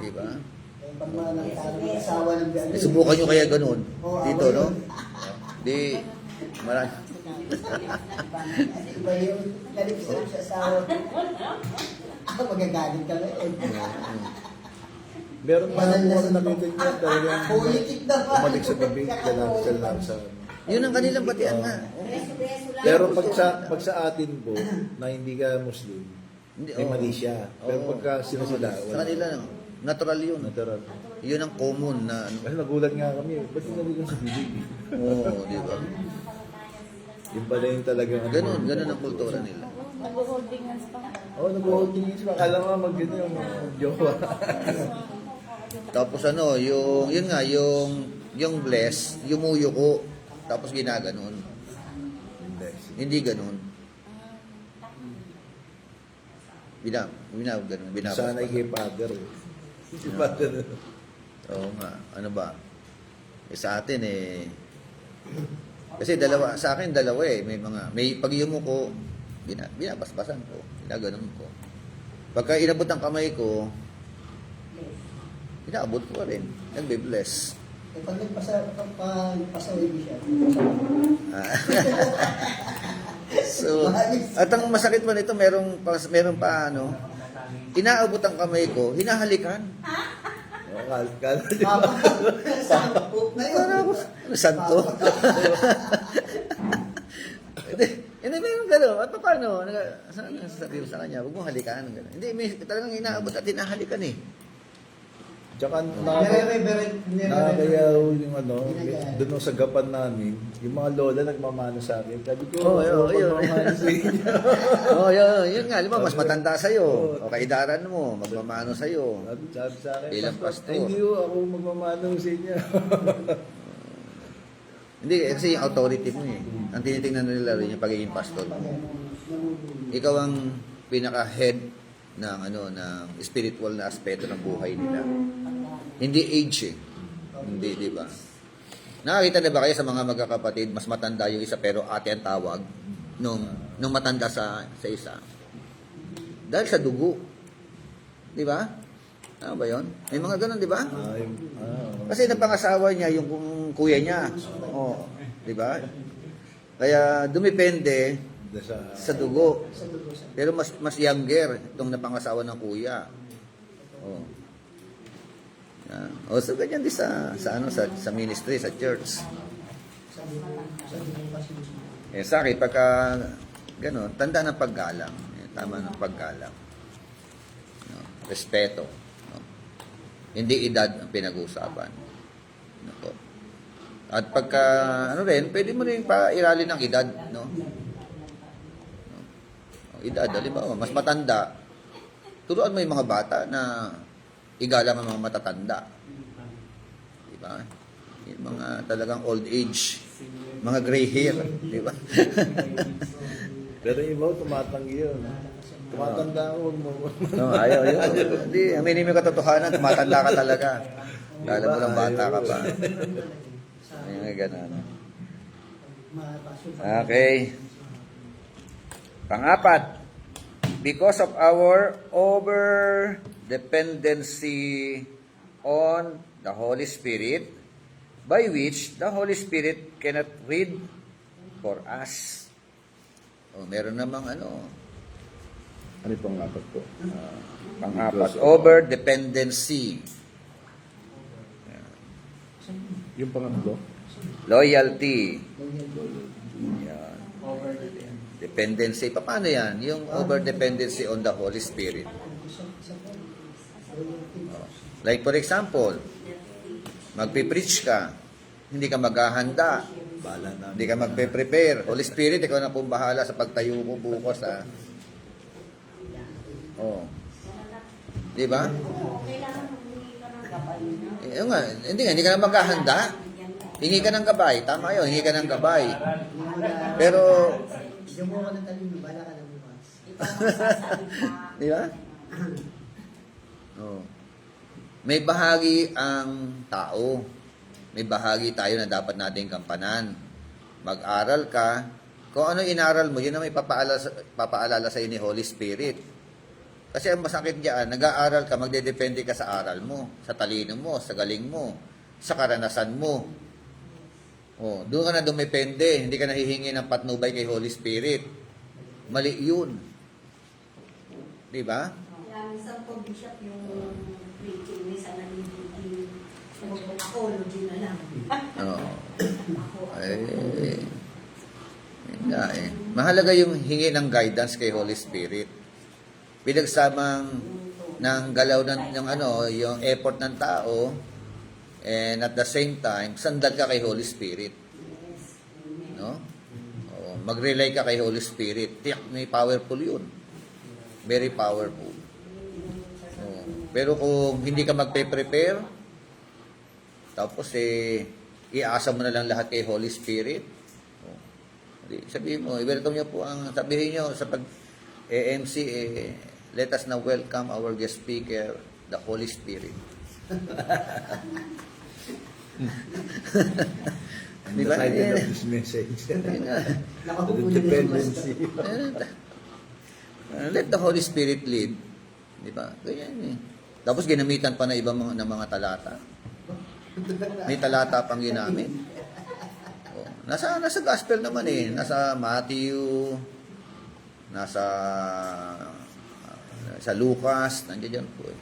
Diba? Pag mga nagkaroon asawa ng biyan. Subukan nyo kaya ganun. Dito, no? Di, marami. Iba yung galit sa asawa. Magagalit ka ngayon. Meron pa Banal na ako sa nabitin niya talagang Politik na ba? umalik sa bibig, kanakasal lang sa... Yun ang kanilang batian nga. Pero pag sa atin po, na hindi ka Muslim, Hindi, may oo. mali siya. Pero Oo. pagka sila, Sa kanila, natural yun. natural. Yun ang common na ano. Kasi nagulat nga kami, ba't naligan sa bibig? Oo, di ba? Yung pala yung talagang... Ganun ang kultura nila. Nag-holding hands pa. Oo, nag-holding hands pa. Akala nga mag-gano yung jowa. Tapos ano, yun nga, yung bless, yumuyo ko, tapos ginaganon. Hindi ganon. Ganun, Sanay kay Father. Si Father. Oo nga, ano ba? Sa atin kasi sa akin dalawa may pag yumuko, binabasbasan ko, ginaganon ko. Pagka inabot ang kamay ko, inaabot ko rin, nagbe-bless. Eh, pag nagpasaway siya, So, at ang masakit pa nito, meron pa ano, inaabot ang kamay ko, hinahalikan. Kala Sampo na yun. Santo. Hindi, meron gano'n. At paano? Sabi ko sa kanya, huwag mo halikan. Hindi, may talagang inaabot at hinahalikan eh. Tsaka Nire-reverend. nakakayaw yung ano, doon sa gapan namin, yung mga lola nagmamano sa akin. Sabi ko, Yun. magmamano sa inyo. Yun nga. Lima, mas matanda sa'yo. O kaidaran mo, magmamano sa'yo. Sabi sa akin, Bilang pastor. Hindi ako magmamano sa inyo. Hindi, kasi yung authority mo eh. Ang tinitingnan nila rin yung pagiging pastor mo. Ikaw ang pinaka-head ng spiritual na aspeto ng buhay nila. Hindi age eh. Hindi, di ba? Nakakita na ba kayo sa mga magkakapatid, mas matanda yung isa pero ate ang tawag nung matanda sa isa? Dahil sa dugo. Di ba? Ano ba yun? May mga ganun, di ba? Kasi napangasawa niya yung kuya niya. Oh, di ba? Kaya dumipende sa dugo. Pero mas younger itong napangasawa ng kuya. Oh. So ganyan din sa ministry, sa church. Sa akin, pagka gano'n, tanda ng paggalang. Tama ng paggalang. Respeto. Hindi edad ang pinag-uusapan. At pagka, pwede mo rin pairalin ng edad, no? Edad, halimbawa, mas matanda, turuan mo yung mga bata na igalang ang mga matatanda. Diba? Yung mga talagang old age, mga gray hair, diba? Pero iba, tumatanggi yun. Tumatanda ako, huwag mo. No, ayaw. Hindi, aminin mo yung katotohanan, tumatanda ka talaga. Kala mo lang bata ka pa. Ayun, ganun. Okay. Pang-apat, because of our over-dependency on the Holy Spirit, by which the Holy Spirit cannot read for us. Meron namang Ano itong apat ko? pang-apat, over-dependency. Yung pangatlo? Loyalty. Yan. Dependency. Paano yan? Yung over-dependency on the Holy Spirit. Like for example, magpipreach ka, hindi ka maghahanda, hindi ka magpe-prepare. Holy Spirit, ikaw na pong bahala sa pagtayo mo bukas. Di ba? Hindi ka na maghahanda. Hingi ka ng gabay. Tama yun, hingi ka ng gabay. Pero, Diyan mo ka ng talino, bala ka na bukas. di ba? May bahagi ang tao. May bahagi tayo na dapat nating kampanan. Mag-aral ka. Kung ano inaral mo, yun na may papaalala sa ni Holy Spirit. Kasi ang masakit diyan, nag-aaral ka, magdedepende ka sa aral mo, sa talino mo, sa galing mo, sa karanasan mo. Doon ka na dumepende, hindi ka nahihingi ng patnubay kay Holy Spirit. Mali yun. Di ba? Kaya minsan po, Bishop, yung preaching, minsan nalilipin, apology na lang. Mahalaga yung hingi ng guidance kay Holy Spirit. Pinagsamang ng galaw yung effort ng tao, and at the same time, sandal ka kay Holy Spirit. No? Mag-rely ka kay Holy Spirit. Tiyak, may powerful yun. Very powerful. Oh. Pero kung hindi ka magpe-prepare, tapos iasa mo na lang lahat kay Holy Spirit. Oh. Sabihin mo, i-welcome niyo po sabihin niyo sa pag-AMC, let us now welcome our guest speaker, the Holy Spirit. And Di the ba? title of this message. Nakapupo The niya yung dependency. Let the Holy Spirit lead. Di ba? Ganyan eh. Tapos ginamitan pa na ibang ng mga talata. May talata pang ginamit. Oh, nasa gospel naman eh. Nasa Matthew, sa Lucas, nandiyan po eh.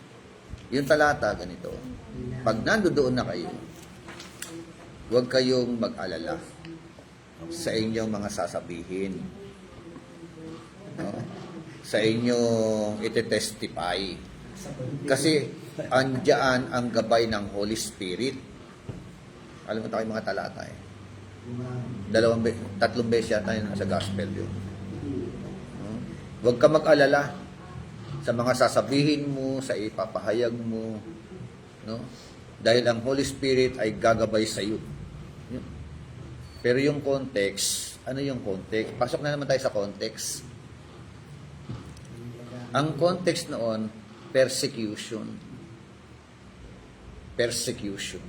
Yung talata ganito. Pag nandoon na kayo, huwag kayong mag-alala sa inyong mga sasabihin. No? Sa inyong ite-testify. Kasi andyan ang gabay ng Holy Spirit. Alam mo tayo mga talata eh. Tatlong beses yata yun sa gospel yun. No? Huwag ka mag-alala sa mga sasabihin mo, sa ipapahayag mo. No? Dahil ang Holy Spirit ay gagabay sa iyo. Yun. Pero yung context, ano yung context? Pasok na naman tayo sa context. Ang context noon, persecution. Persecution.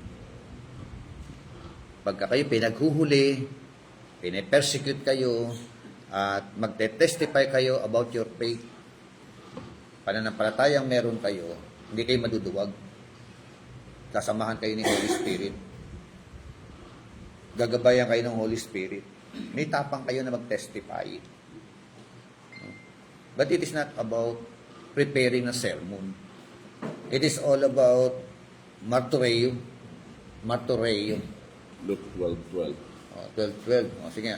Pagka kayo pinaghuhuli, pine-persecute kayo, at magte-testify kayo about your faith, pananampalatayang meron kayo, hindi kayo maduduwag. Kasamahan kayo ni Holy Spirit. Gagabayan kayo ng Holy Spirit. May tapang kayo na mag-testify. But it is not about preparing a sermon. It is all about martyreum. Martyreum. Luke 12:12. 12:12. Sige,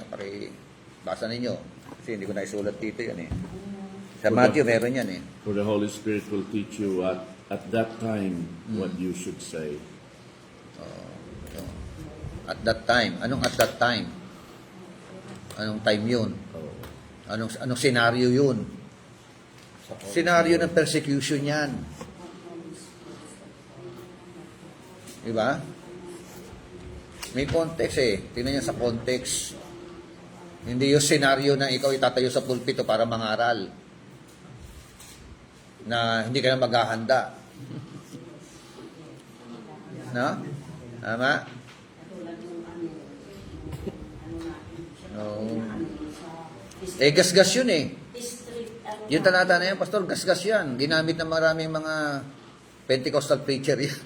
basa ninyo. Kasi hindi ko naisulat dito yan eh. Sa Matthew, meron yan eh. For the Holy Spirit will teach you at that time what you should say. At that time. Anong at that time? Anong time yun? Anong senaryo yun? Senaryo ng persecution yan. Diba? May context eh. Tingnan niyo sa context. Hindi yung senaryo na ikaw itatayo sa pulpito para mangaral. Na hindi ka na maghahanda. No? Tama? No. Gasgas yun eh. Yung talata na yan, Pastor, gasgas yan. Ginamit ng maraming mga Pentecostal preacher yan.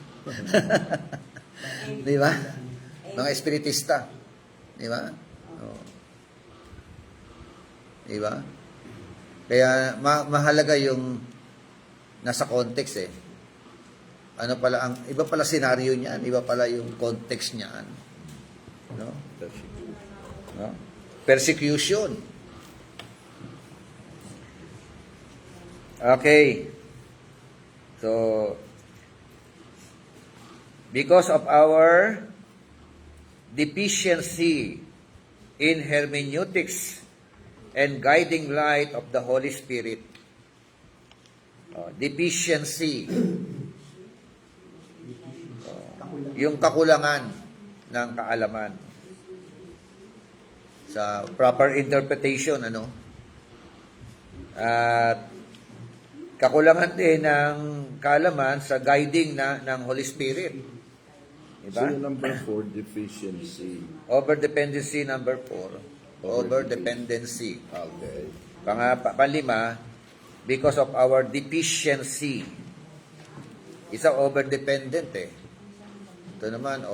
Di ba? Mga espiritista. Di ba? Oh. Di ba? Kaya mahalaga yung nasa context eh. Ano pala iba pala senaryo niyan, iba pala yung context niyan. No? No? Persecution. Okay. So because of our deficiency in hermeneutics and guiding light of the Holy Spirit. Deficiency. Yung kakulangan ng kaalaman. Sa proper interpretation, At kakulangan din ng kaalaman sa guiding ng Holy Spirit. Diba? So number 4, deficiency. Over-dependency, number 4. Over-dependency. Okay. Panlima, because of our deficiency. Isa over-dependent eh. Ito naman,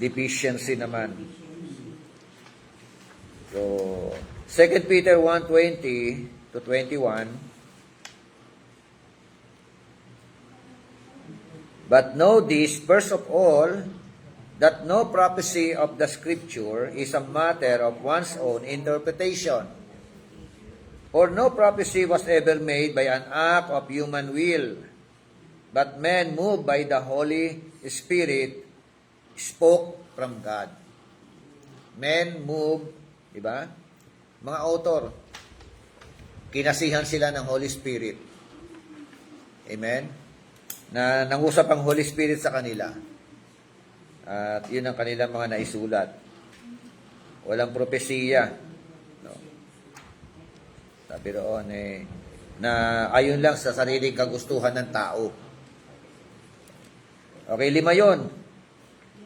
deficiency naman. So, 2 Peter 1:20 to 21. But know this, first of all, that no prophecy of the Scripture is a matter of one's own interpretation. For no prophecy was ever made by an act of human will, but men moved by the Holy Spirit spoke from God. Men moved, di ba? Mga author. kinasihan sila ng Holy Spirit. Amen? Na nangusap ang Holy Spirit sa kanila. At yun ang kanilang mga naisulat. Walang propesiya. No? Sabi roon na ayon lang sa sariling kagustuhan ng tao. Okay, 5 yun.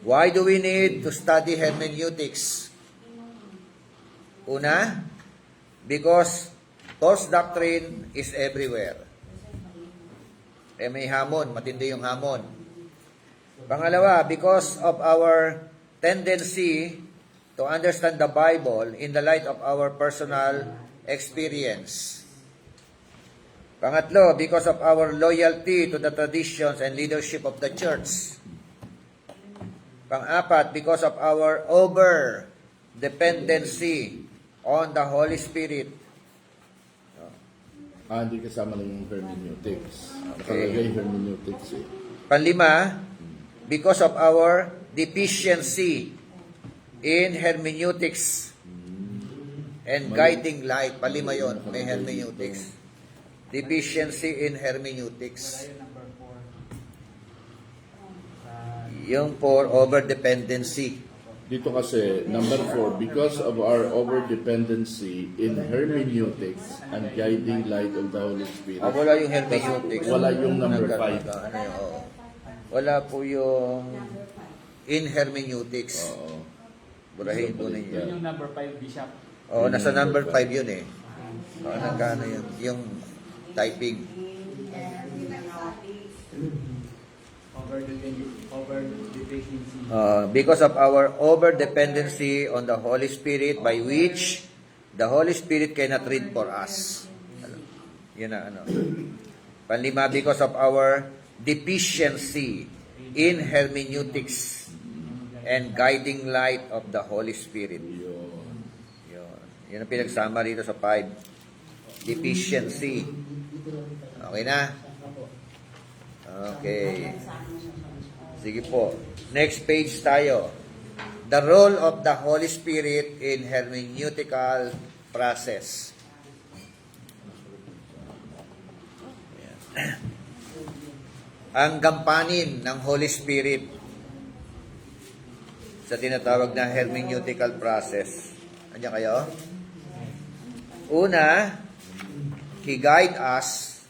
Why do we need to study hermeneutics? Una, because false doctrine is everywhere. May hamon, matindi yung hamon. Pangalawa, because of our tendency to understand the Bible in the light of our personal experience. Pangatlo, because of our loyalty to the traditions and leadership of the church. Pang-apat, because of our over-dependency on the Holy Spirit. Hindi kasama lang yung hermeneutics. Okay. Nakalagay hermeneutics eh. Panlima, because of our deficiency in hermeneutics and guiding light. Palima yon, may hermeneutics. Deficiency in hermeneutics. Tayo number 4. Yung for over-dependency. Dito kasi, number 4, because of our over-dependency in hermeneutics and guiding light of the Holy Spirit. Wala yung hermeneutics. Wala yung number 5. Ano yun, oo. Wala po yung in hermeneutics. Oo. Burahin po ninyo. Yun yung number 5, Bishop. Oo, nasa number 5 yun eh. Oo, nagkano yun? Yung typing. Over-dependency. Because of our over-dependency on the Holy Spirit by which the Holy Spirit cannot read for us. Yun na ano. Panlima, because of our deficiency in hermeneutics and guiding light of the Holy Spirit. Yun. Yun ang pinagsama rito sa 5. Deficiency. Okay na? Okay. Sige po. Next page tayo. The role of the Holy Spirit in hermeneutical process. Ayan. Ang gampanin ng Holy Spirit sa tinatawag na hermeneutical process. Andiyan kayo? Una, He guide us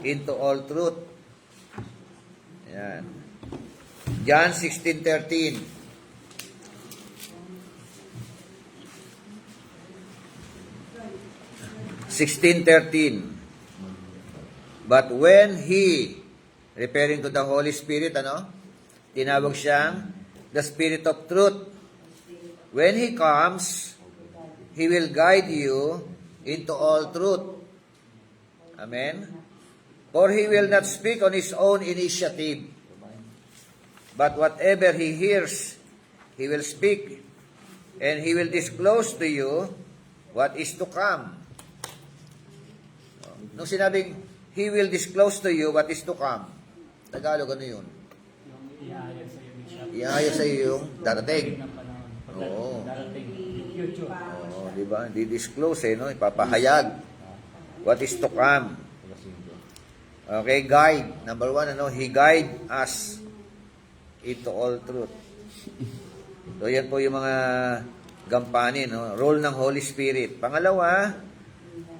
into all truth. Ayan. John 16:13. But when He, referring to the Holy Spirit, tinawag siyang the Spirit of Truth. When He comes, He will guide you into all truth. Amen? For He will not speak on His own initiative, but whatever He hears, He will speak, and He will disclose to you what is to come. Nung sinabing, He will disclose to you what is to come, Tagalog ano yun? Yung ihayag sa iyo, Bishop. Ihayag sa iyo yung darating. Ng panahon. Oo. Darating. Future. Oo, di ba? Hindi disclose no? Ipapahayag. What is to come. Okay, guide. Number 1, He guide us into all truth. So, yan po yung mga gampanin, role ng Holy Spirit. Pangalawa,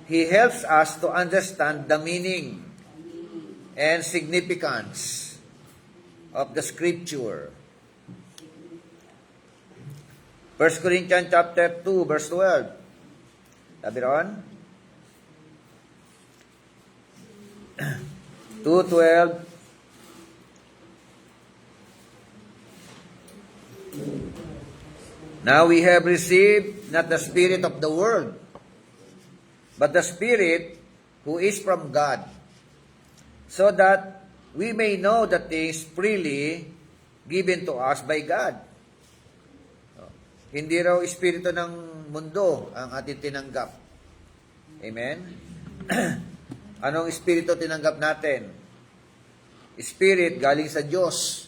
He helps us to understand the meaning and significance of the Scripture. 1 Corinthians chapter 2, verse 12. Sabi ron? 2:12. Now we have received not the spirit of the world, but the Spirit who is from God, so that we may know the things freely given to us by God. Hindi raw espiritu ng mundo ang ating tinanggap. Amen? Anong espiritu tinanggap natin? Spirit galing sa Diyos,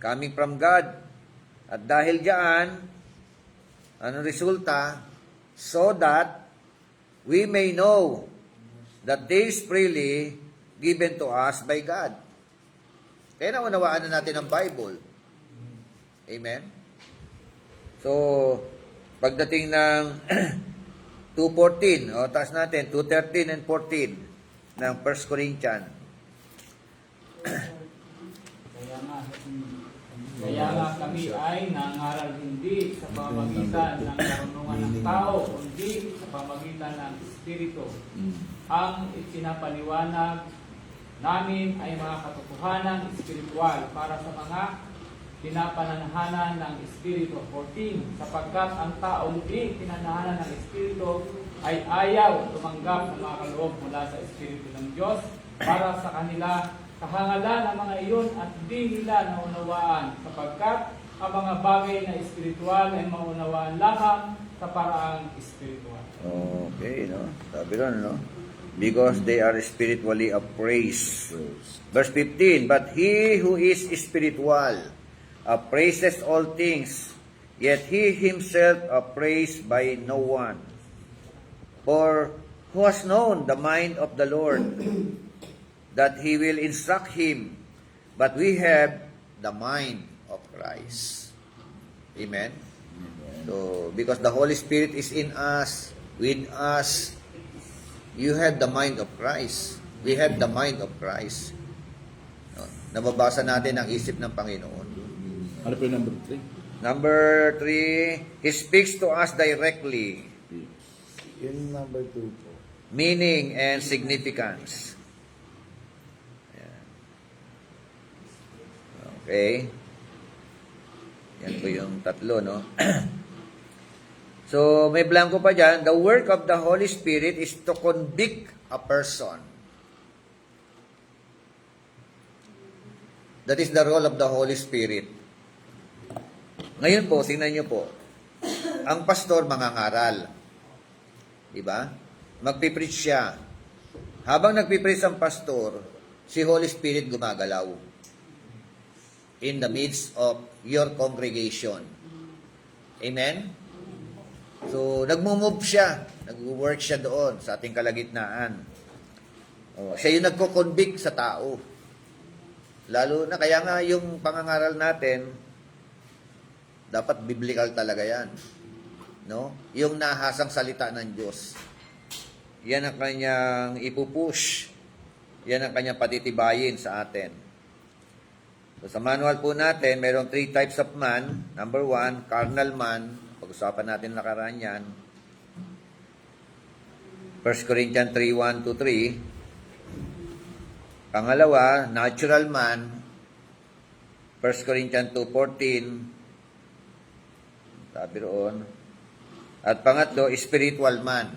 coming from God. At dahil diyan, anong resulta? So that we may know that they is freely given to us by God. Kaya naunawaan na natin ang Bible. Amen? So, pagdating ng 2:14, taas natin, 2:13 and 14 ng 1 Corinthians. Kaya nga kami ay nangaral hindi sa pamamagitan ng karunungan ng tao, kundi sa pamamagitan ng Espiritu. Ang itinapaliwanag namin ay mga katotohanan espiritual para sa mga pinapananahanan ng Espiritu. 14, sapagkat ang taong di pinanahanan ng Espiritu ay ayaw tumanggap ng mga kaloob mula sa Espiritu ng Diyos para sa kanila kahangalan ang mga iyon at di nila naunawaan sapagkat ang mga bagay na espiritual ay maunawaan lamang sa paraang espiritual. Okay, no? Sabi ron, no? Because they are spiritually appraised. Verse 15, but he who is spiritual appraises all things, yet he himself appraised by no one. For who has known the mind of the Lord, that he will instruct him, but we have the mind of Christ. Amen? So, because the Holy Spirit is in us, with us, you have the mind of Christ. We have the mind of Christ. No? Nababasa natin ang isip ng Panginoon. Ano po yung number 3? Number 3, He speaks to us directly, Yun number 2 po. meaning and significance. Okay. Yan po yung tatlo, no? So, may blanco pa dyan. The work of the Holy Spirit is to convict a person. That is the role of the Holy Spirit. Ngayon po, tingnan nyo po. Ang pastor mangangaral. Diba? Magpipreach siya. Habang nagpipreach ang pastor, si Holy Spirit gumagalaw in the midst of your congregation. Amen? So, nagmumove siya. Nag-work siya doon sa ating kalagitnaan. Siya yung nagko-convict sa tao. Lalo na, kaya nga yung pangangaral natin, dapat biblical talaga yan. No? Yung nahasang salita ng Diyos. Yan ang kanyang ipupush. Yan ang kanyang patitibayin sa atin. So, sa manual po natin, mayroong 3 types of man. Number 1, carnal man. Pag-usapan natin nakaraan yan. 1 Corinthians 3:1-3. Pangalawa, natural man. 1 Corinthians 2:14. Sabi roon. At pangatlo, spiritual man.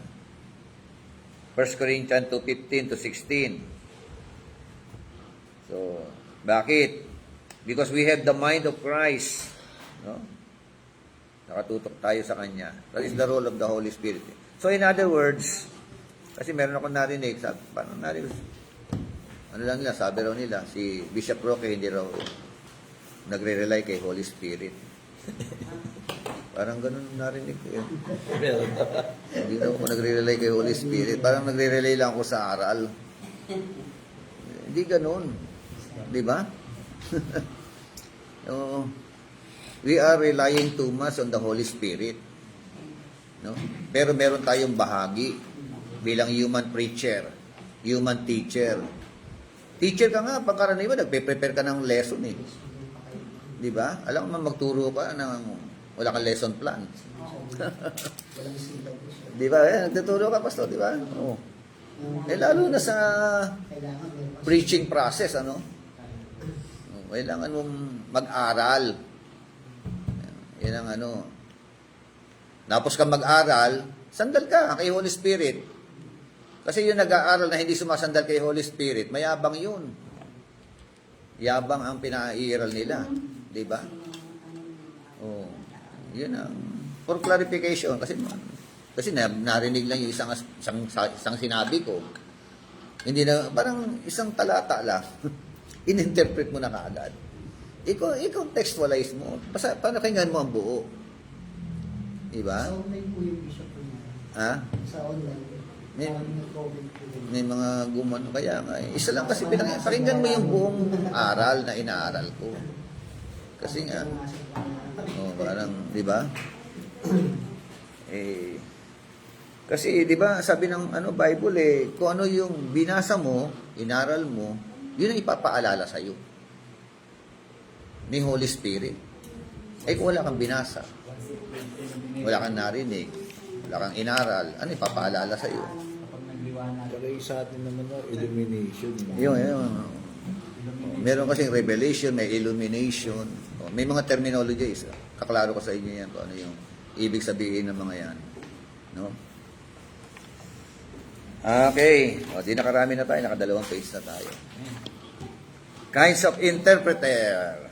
1 Corinthians 2:15-16. So, bakit? Because we have the mind of Christ. No? Nakatutok tayo sa Kanya. That is the role of the Holy Spirit. So, in other words, kasi meron ako narinig, sabi, paano narinig? Ano lang nila, sabi raw nila, si Bishop Roque hindi raw nagre-rely kay Holy Spirit. Parang ganun narinig ko yun. Hindi daw ako nagre-rely kay Holy Spirit. Parang nagre-rely lang ako sa aral. Hindi ganun. Di ba? So, we are relying too much on the Holy Spirit. No? Pero meron tayong bahagi bilang human preacher, human teacher. Teacher ka nga, pagkaraniwan, nagpe-prepare ka ng lesson eh. Di ba? Alam mo, magturo ka ng wala kang lesson plan. Walang sitaw po siya. Di ba? Nagtuturo ka, pastor, di ba? Oo. Lalo na sa Kailangan meron pa preaching process, ano? Kailangan mong mag-aral. Yan ang ano. Tapos ka mag-aral, sandal ka kay Holy Spirit. Kasi yung nag-aaral na hindi sumasandal kay Holy Spirit, mayabang yun. Yabang ang pinairal nila. Di ba? Oh, yun ang for clarification kasi narinig lang yung isang sinabi ko. Hindi na parang isang talata lang. In-interpret mo na kaagad. I-contextualize mo. Panakinggan mo ang buo. Diba? Sa online po yung bishop po niya. Ha? Sa online po. May, may mga gumano kaya nga. Isa lang kasi pakinggan mo yung buong aral na inaaral ko. Kasi nga, parang, di ba? Kasi, di ba, sabi ng Bible kung ano yung binasa mo, inaral mo, yun ang ipapaalala sa'yo. Ni Holy Spirit. Kung wala kang binasa, wala kang narinig, wala kang inaral, ano ipapaalala sa'yo? Kapag nagliwanag. Kaya sa atin naman, illumination. Yun. Meron kasing revelation, may illumination. May mga terminologies. Kaklaro ko sa inyo yan kung ano yung ibig sabihin ng mga yan. No? Okay. Di nakarami na tayo. Nakadalawang page na tayo. Kinds of interpreter.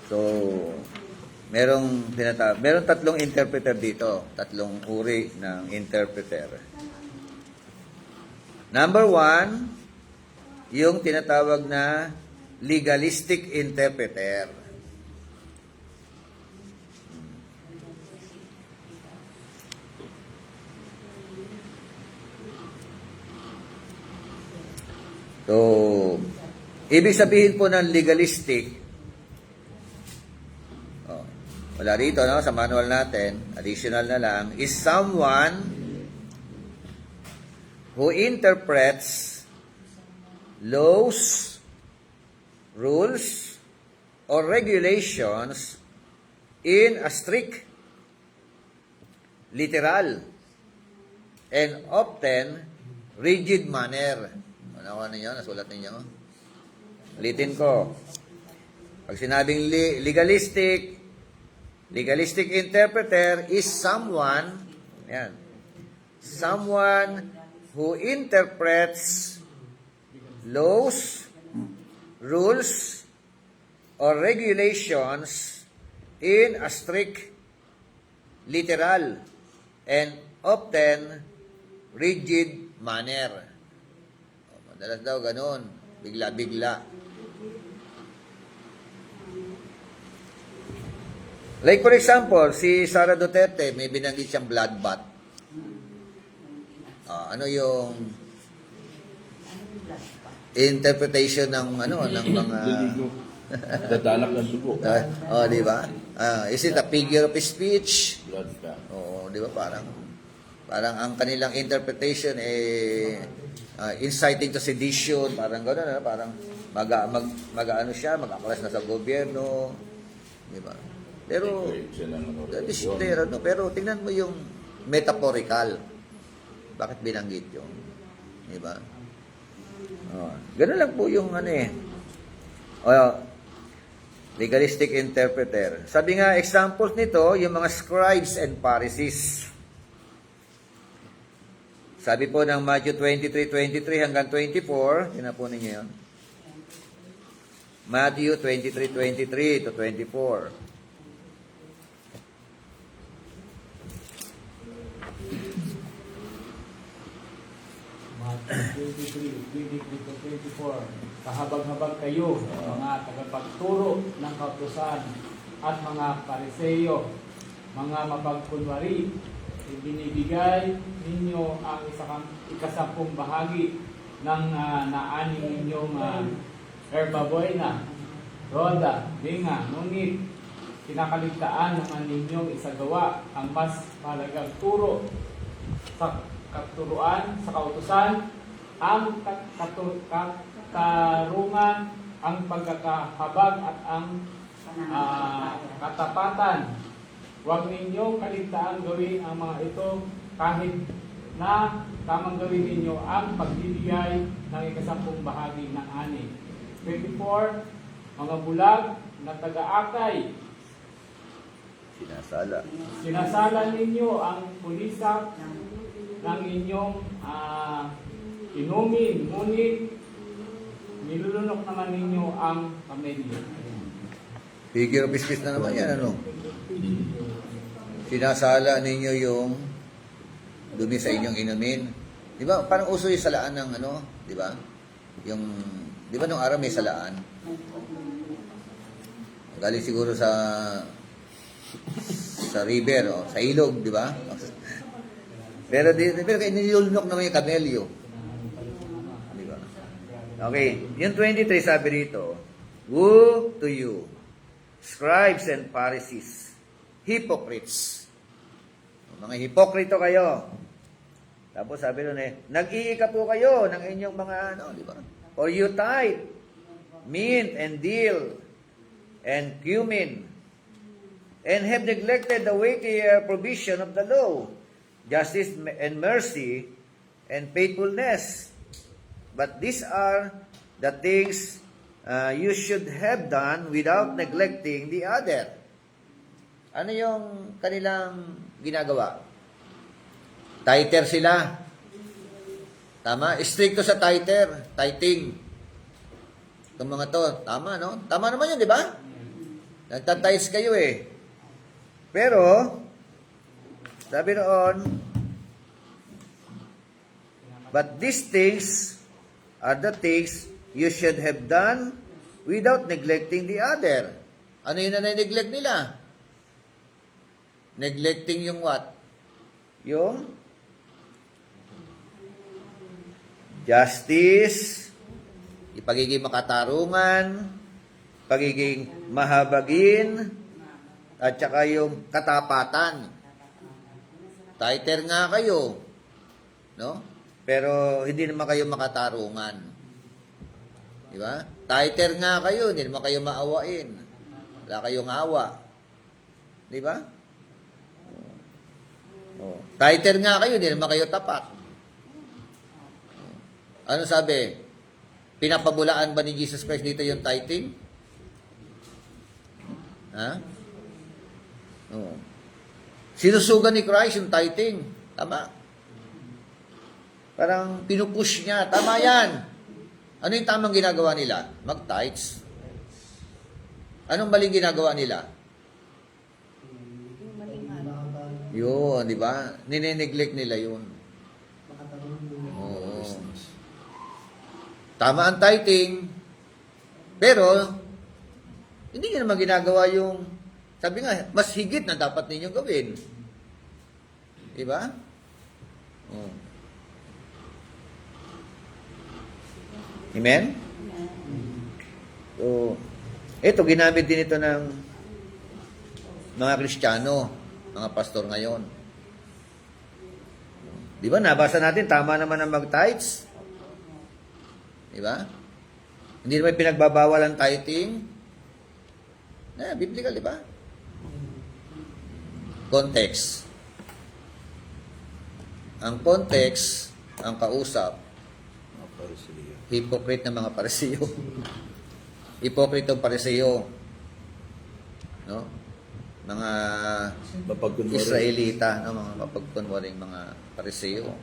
So, merong tatlong interpreter dito. Tatlong uri ng interpreter. Number 1, yung tinatawag na legalistic interpreter. So, ibig sabihin po ng legalistic, wala rito, no? Sa manual natin, additional na lang, is someone who interprets laws, rules, or regulations in a strict, literal, and often rigid manner. Ano ninyo? Nasulat ninyo? Ulitin ko. Pag sinabing legalistic interpreter is someone who interprets laws, rules, or regulations in a strict, literal, and often rigid manner. Madalas daw ganun, bigla-bigla. Like for example, si Sara Duterte, may binanggit siyang bloodbath. Ano yung interpretation ng ng mga Liligo. Dadalak ng dugo. di ba? Is it a figure of speech? Blood ka. Di ba parang ang kanilang interpretation inciting to sedition, parang gano'n, parang mag-aklas na sa gobyerno, di ba? Pero pero tingnan mo yung metaphorical. Bakit binanggit yung, di ba? Ganun lang po yung legalistic interpreter. Sabi nga, examples nito, yung mga scribes and Pharisees. Sabi po ng Matthew 23:23 hanggang 24, yun na po ninyo yun. Matthew 23:23 to 24. Matthew 23 to 24. Kahabag-habag kayo, mga tagapagturo ng kautusan at mga Pariseo, mga mapagkunwari, ibinibigay ninyo ang ikasampung bahagi ng naani ninyong herbabuena, roda, binga, ngunit kinakaligtaan naman ninyong isagawa ang mas mahalagang turo sa katuruan, sa kautusan, ang katarungan, ang pagkakahabag at ang katapatan. Huwag ninyong kaligtaan gawin ang mga ito kahit na tamang gawin ninyo ang pagbibigay ng ikasampung bahagi ng ani. 24, mga bulag na taga-akay. Sinasala ninyo ang pulisap ng inyong inumin, ngunit nilulunok naman ninyo ang pamilya. Figure of speech na naman yan, Sinasala ninyo yung dumi sa inyong inumin. Di ba? Parang uso yung salaan ng di ba? Di ba nung araw may salaan? Galing siguro sa sa river o sa ilog, di ba? Pero inilulunok naman yung kamelyo. Di ba? Okay, yung 23 sabi rito, woe to you, scribes and Pharisees, hypocrites. Mga hipokrito kayo. Tapos sabi doon nag-iika po kayo ng inyong mga di ba? For you tithe mint and dill and cumin, and have neglected the weightier provision of the law, justice and mercy and faithfulness. But these are the things you should have done without neglecting the other. Ano yung kanilang ginagawa? Tither sila. Tama? Stricto sa tithing. Itong mga to, tama, no? Tama naman yun, di ba? Nagtatize kayo eh. Pero, sabi noon, but these things are the things you should have done without neglecting the other. Ano yun na neglect nila? Neglecting yung what? Yung justice, yung pagiging makatarungan, pagiging mahabagin, at saka yung katapatan. Tither nga kayo, no? Pero hindi naman kayo makatarungan. Di ba? Tither nga kayo, hindi naman kayo maawain. Wala kayong awa. Di ba? Oh. Tither nga kayo, hindi naman kayo tapat. Ano sabi? Pinapabulaan ba ni Jesus Christ dito yung tithing? Ha? Oh. Sinusugan ni Christ yung tithing. Tama. Parang pinupush niya. Tama yan. Ano yung tamang ginagawa nila? Mag-tithes. Anong maling ginagawa nila? Yun, di ba? Nineneglect nila yun. Oo. Tama ang tithing. Pero, hindi nyo naman ginagawa yung, sabi nga, mas higit na dapat ninyong gawin. Di ba? Oh. Amen? So, ito, ginamit din ito ng mga Kristiyano, mga pastor ngayon. Di ba, nabasa natin, tama naman ang mag-tithes. Di ba? Hindi naman pinagbabawal ang tithing. Biblical, di ba? Context. Ang context, ang kausap, hypocrite ng mga Pariseo. Hypocrite ng Pariseo. No? Mga Mapagkunwari. Israelita, no? Mga mapagkunwaring mga Pariseo.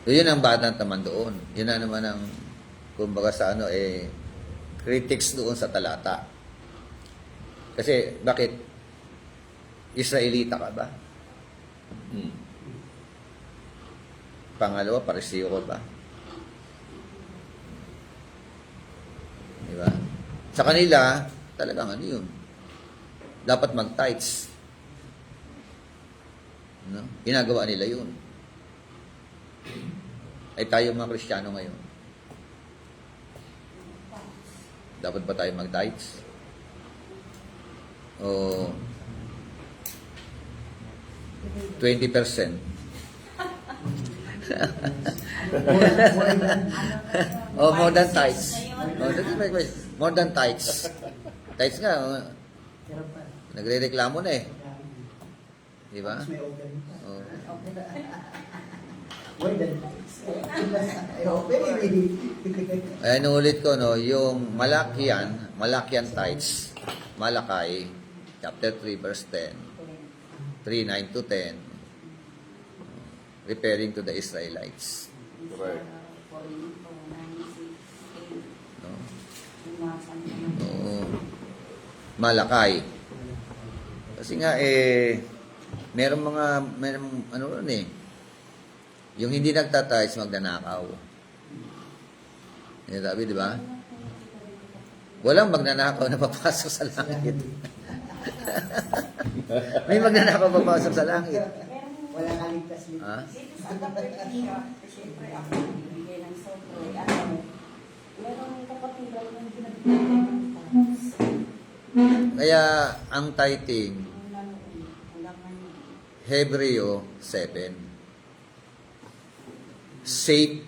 Yun ang batang naman doon. Yun na naman ang, kumbaga sa critics doon sa talata. Kasi, bakit? Israelita ka ba? Pangalawa, Pariseo ka ba? Diba? Sa kanila, talagang ano yun? Dapat mag-tithes. No? Ginagawa nila yun. Ay tayo mga Kristiyano ngayon. Dapat ba tayo mag-tithes? O 20%? O more than tithes? More than tithes. Tithes nga, nagre-reklamo na eh. Di ba? Mas may open. Oh. More than Ay, nulit ko, no, yung Malakyan tithes, Malakay, chapter 3, verse 10, 3, 9 to 10, referring to the Israelites. Correct. No? Oo. Malakay. Kasi nga, merong ano ron yung hindi nagtatides, magnanakaw. Sabi, di ba? Walang magnanakaw na papasok sa langit. May magnanakaw papasok sa langit. Wala kaligtas dito. Ha? Dito sa Agapetira, siyempre ako nagbibigay ng software. Merong kapatid ako nang pinagbibigay ng tax. Kaya ang tithing, Hanggang ngayon. Hebreo 7. Safe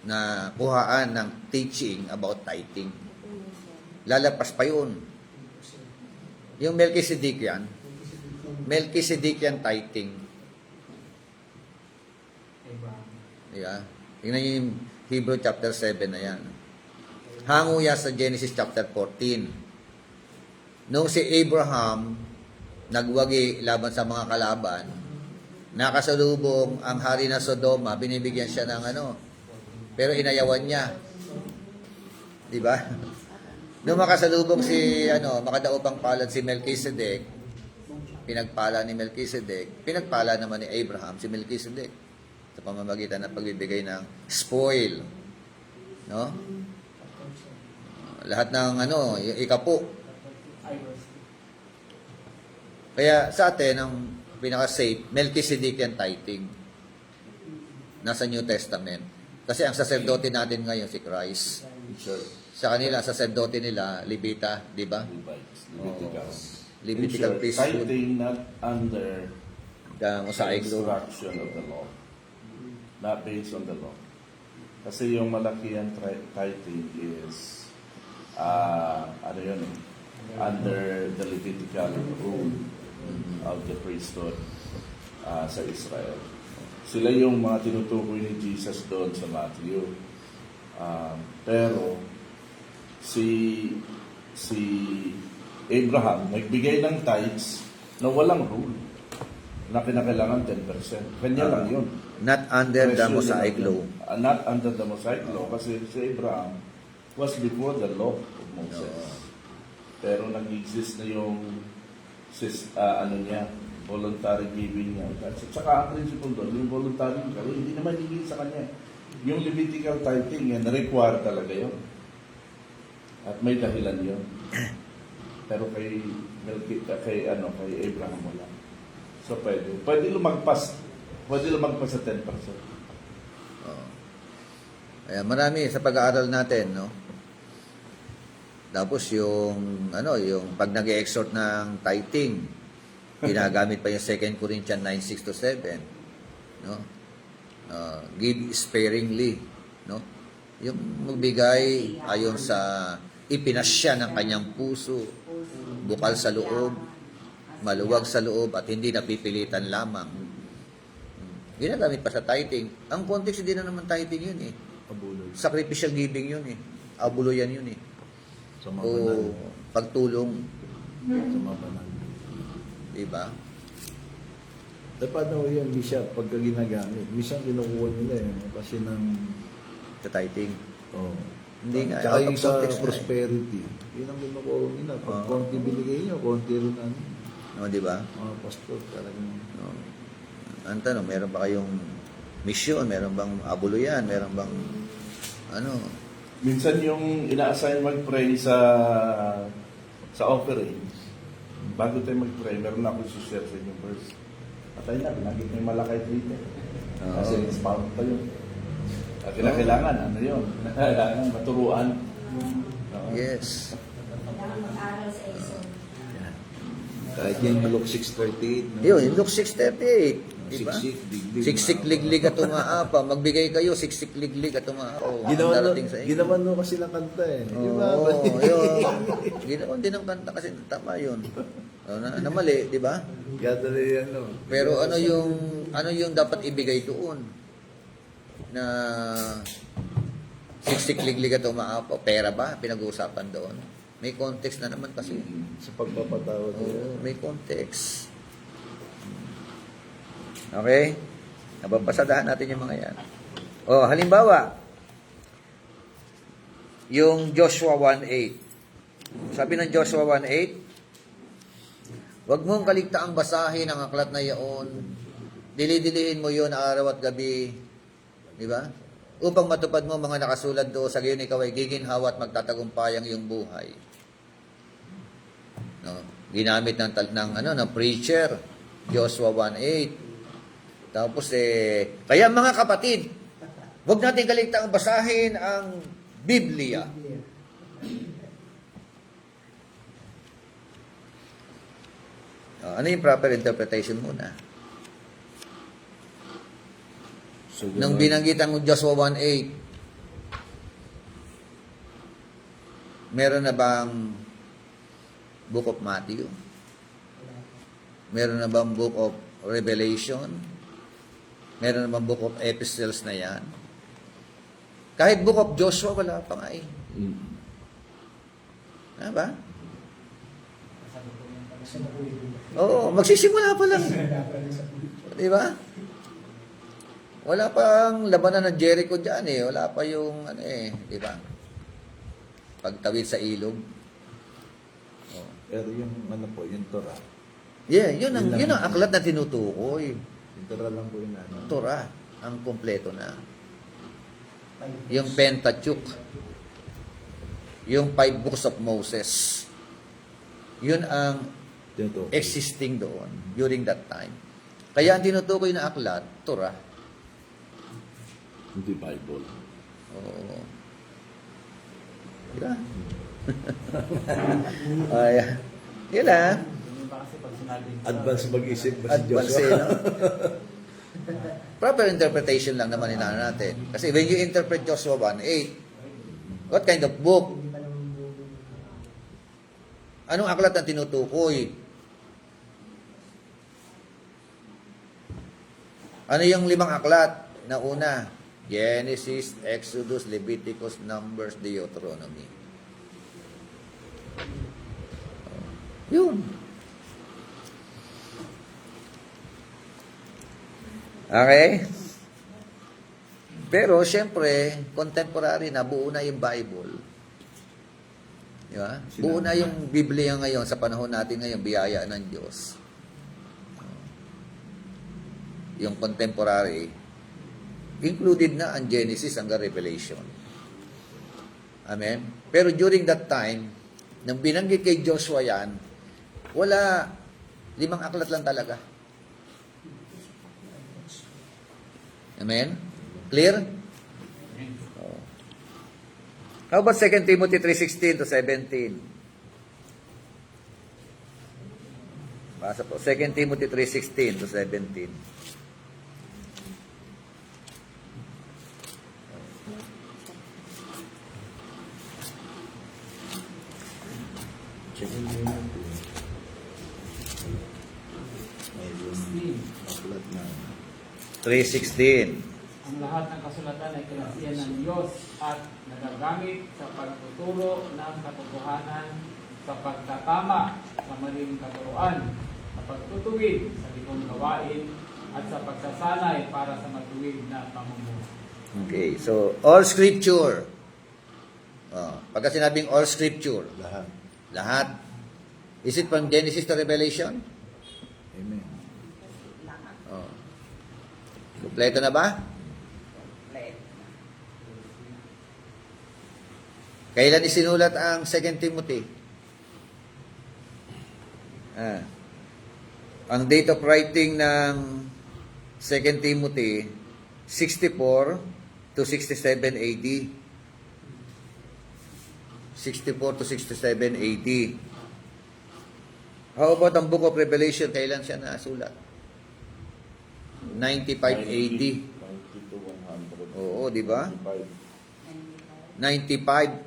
na kuhaan ng teaching about tithing. Lalapas pa yun. Yung Melchizedek yan tithing. Yeah. Tingnan nyo yung Hebrew chapter 7 na yan. Hango yan sa Genesis chapter 14. Nung si Abraham nagwagi laban sa mga kalaban, nakasalubong ang hari na Sodoma, binibigyan siya ng pero inayawan niya. Di ba? Nung makasalubong si makadaupang palad si Melchizedek, pinagpala ni Melchizedek, pinagpala naman ni Abraham si Melchizedek sa pamamagitan ng pagbibigay ng spoil. No? Lahat ng yung ikapo. Kaya sa atin, ang pinaka-safe, Melchizedekian tithing. Nasa New Testament. Kasi ang saserdote natin ngayon, si Christ. Sa kanila, saserdote nila, Levita, di ba? Levitical priesthood. Tithing not under The the Mosaic law. instruction of the law. Not based on the law. Kasi yung malakihan tithing is under the Levitical rule of the priesthood sa Israel. Sila yung mga tinutukoy ni Jesus doon sa Matthew. Pero si Abraham nagbigay ng tithes na walang rule na kinakailangan 10%. Kanya lang yun. Not under the Presyo Mosaic nila law. yun. Not under the Mosaic law kasi si Abraham was before the law of Moses. Pero nag-exist na yung voluntary giving niya. At saka ang principle doon, yung voluntary giving, hindi naman hingin sa kanya. Yung Levitical tithing, yan, require talaga yun. At may dahilan yun. Pero kay Abraham wala. So pwede lumagpas sa 10%. Oo. Kaya marami sa pag-aaral natin, no? Tapos yung pag nag-exhort ng tithing, ginagamit pa yung 2 Corinthians 9:6-7, no? Give sparingly, no? Yung magbigay ayon sa ipinasya ng kanyang puso, bukal sa loob, maluwag sa loob at hindi napipilitan lamang. Ginagamit pa sa tithing. Ang context hindi na naman tithing yun eh. Abuloy. Sacrificial giving yun eh. Abuluyan yun eh. Sa mga O banal. pagtulong, Sa mga banal. diba? Dapat na yun, Bishop, pagka ginagamit. Minsan kinukuha nila kasi ng... Sa tithing. Oh. Hindi nga. Tsaka Out of yung sa context na eh. prosperity. Yun ang kinukuha nila. Pag konti binigay nyo, konti rin No, diba? mga pastor talagang... No. Ang tanong, meron ba kayong mission? Meron bang abuluyan? Meron bang Minsan yung ina-assign mag-pray sa offering, bago tayo mag-pray, meron na akong share sa inyo verse. Patay na, binagit mo yung Malakay 3. Kasi expound pa yun. At kailangan, yun? Kailangan maturuan. Yes. Kailangan mag-aral sa ESO. Kahit yung Luke 6:38. Yun, Luke 6:38. Diba? Siksik, Siksik liglig at umaapa. Magbigay kayo, siksik liglig at umaapa. Darating sa inyo. Ginawan mo kasi lang kanta eh. Di ba? Oo, yun. Ginawan din ang kanta kasi tama yun. Na mali, di ba? Gather Pero ano yung dapat ibigay doon? Na siksik liglig at umaapa. Pera ba? Pinag-uusapan doon. May context na naman kasi. sa pagpapatawad. Oo, may context. Okay? Nababasadahan natin yung mga yan. Halimbawa, yung Joshua 1:8. Sabi ng Joshua 1:8, huwag mong kaligtaang basahin ang aklat na yaon. Dili-dilihin mo yon araw at gabi. Di ba? upang matupad mo mga nakasulat doon sa gayon ikaw ay giginhawa at magtatagumpay ang iyong buhay. No? Ginamit ng preacher, Joshua 1:8. Tapos kaya mga kapatid, huwag natin kaligtaang basahin ang Biblia. Ano yung proper interpretation muna? So, Nung binanggit ang Joshua 1:8, meron na bang Book of Matthew? Meron na bang Book of Revelation? Meron na bang Book of Epistles na yan? Kahit Book of Joshua, wala pa nga eh. Ano ba? Oo, magsisimula pa lang. Di ba? Wala pang labanan ng Jericho dyan eh. Wala pa yung di ba? Pagtawid sa ilog. Pero yung yung Torah. Yeah, yun ang aklat na tinutukoy. Yung Torah lang po yun. Torah, ang kompleto na. Yung Pentateuch. Yung 5 books of Moses. Yun ang Tinutukoy. existing doon during that time. Kaya ang tinutukoy na aklat, Torah. Hindi Bible. Oo. Diba? Ay, yun na. Yun ba kasi pag sinabing Advance mag-isip ba si Advance Joshua? no? Proper interpretation lang naman inana natin. Kasi when you interpret Joshua 1:8, what kind of book? Anong aklat ang tinutukoy? Ano yung 5 aklat na una? Genesis, Exodus, Leviticus, Numbers, Deuteronomy. Yun. Okay? Pero, syempre, contemporary na, buo na yung Bible. Di ba? Buo na yung Biblia ngayon, sa panahon natin ngayon, biyaya ng Diyos. Yung contemporary, included na ang Genesis hanggang Revelation. Amen? Pero during that time, nang binanggit kay Joshua yan, wala, 5 aklat lang talaga. Amen? Clear? Oh. How about 2 Timothy 3:16 to 17? Basa po. 2 Timothy 3:16 to 17. Check in yun natin. Mayroon aklat na 3:16. ang lahat ng kasulatan ay kinasiyan ng Diyos at nagagamit sa pagtuturo ng katotohanan, sa pagtatama sa maling katuruan, sa pagtutuwid sa likong gawain, at sa pagsasanay para sa matuwid na pamumuhay. Okay, so all scripture. Pagka sinabing all scripture, lahat. lahat. Is it from Genesis to Revelation? Amen. Oh. Kompleto na ba? Kailan isinulat ang 2 Timothy? Ang date of writing ng 2 Timothy, 64 to 67 AD. 64 to 67 AD. How about ang Book of Revelation? Kailan siya nasulat? 95 AD. 90 to 100. Oo, di ba? 95. 95.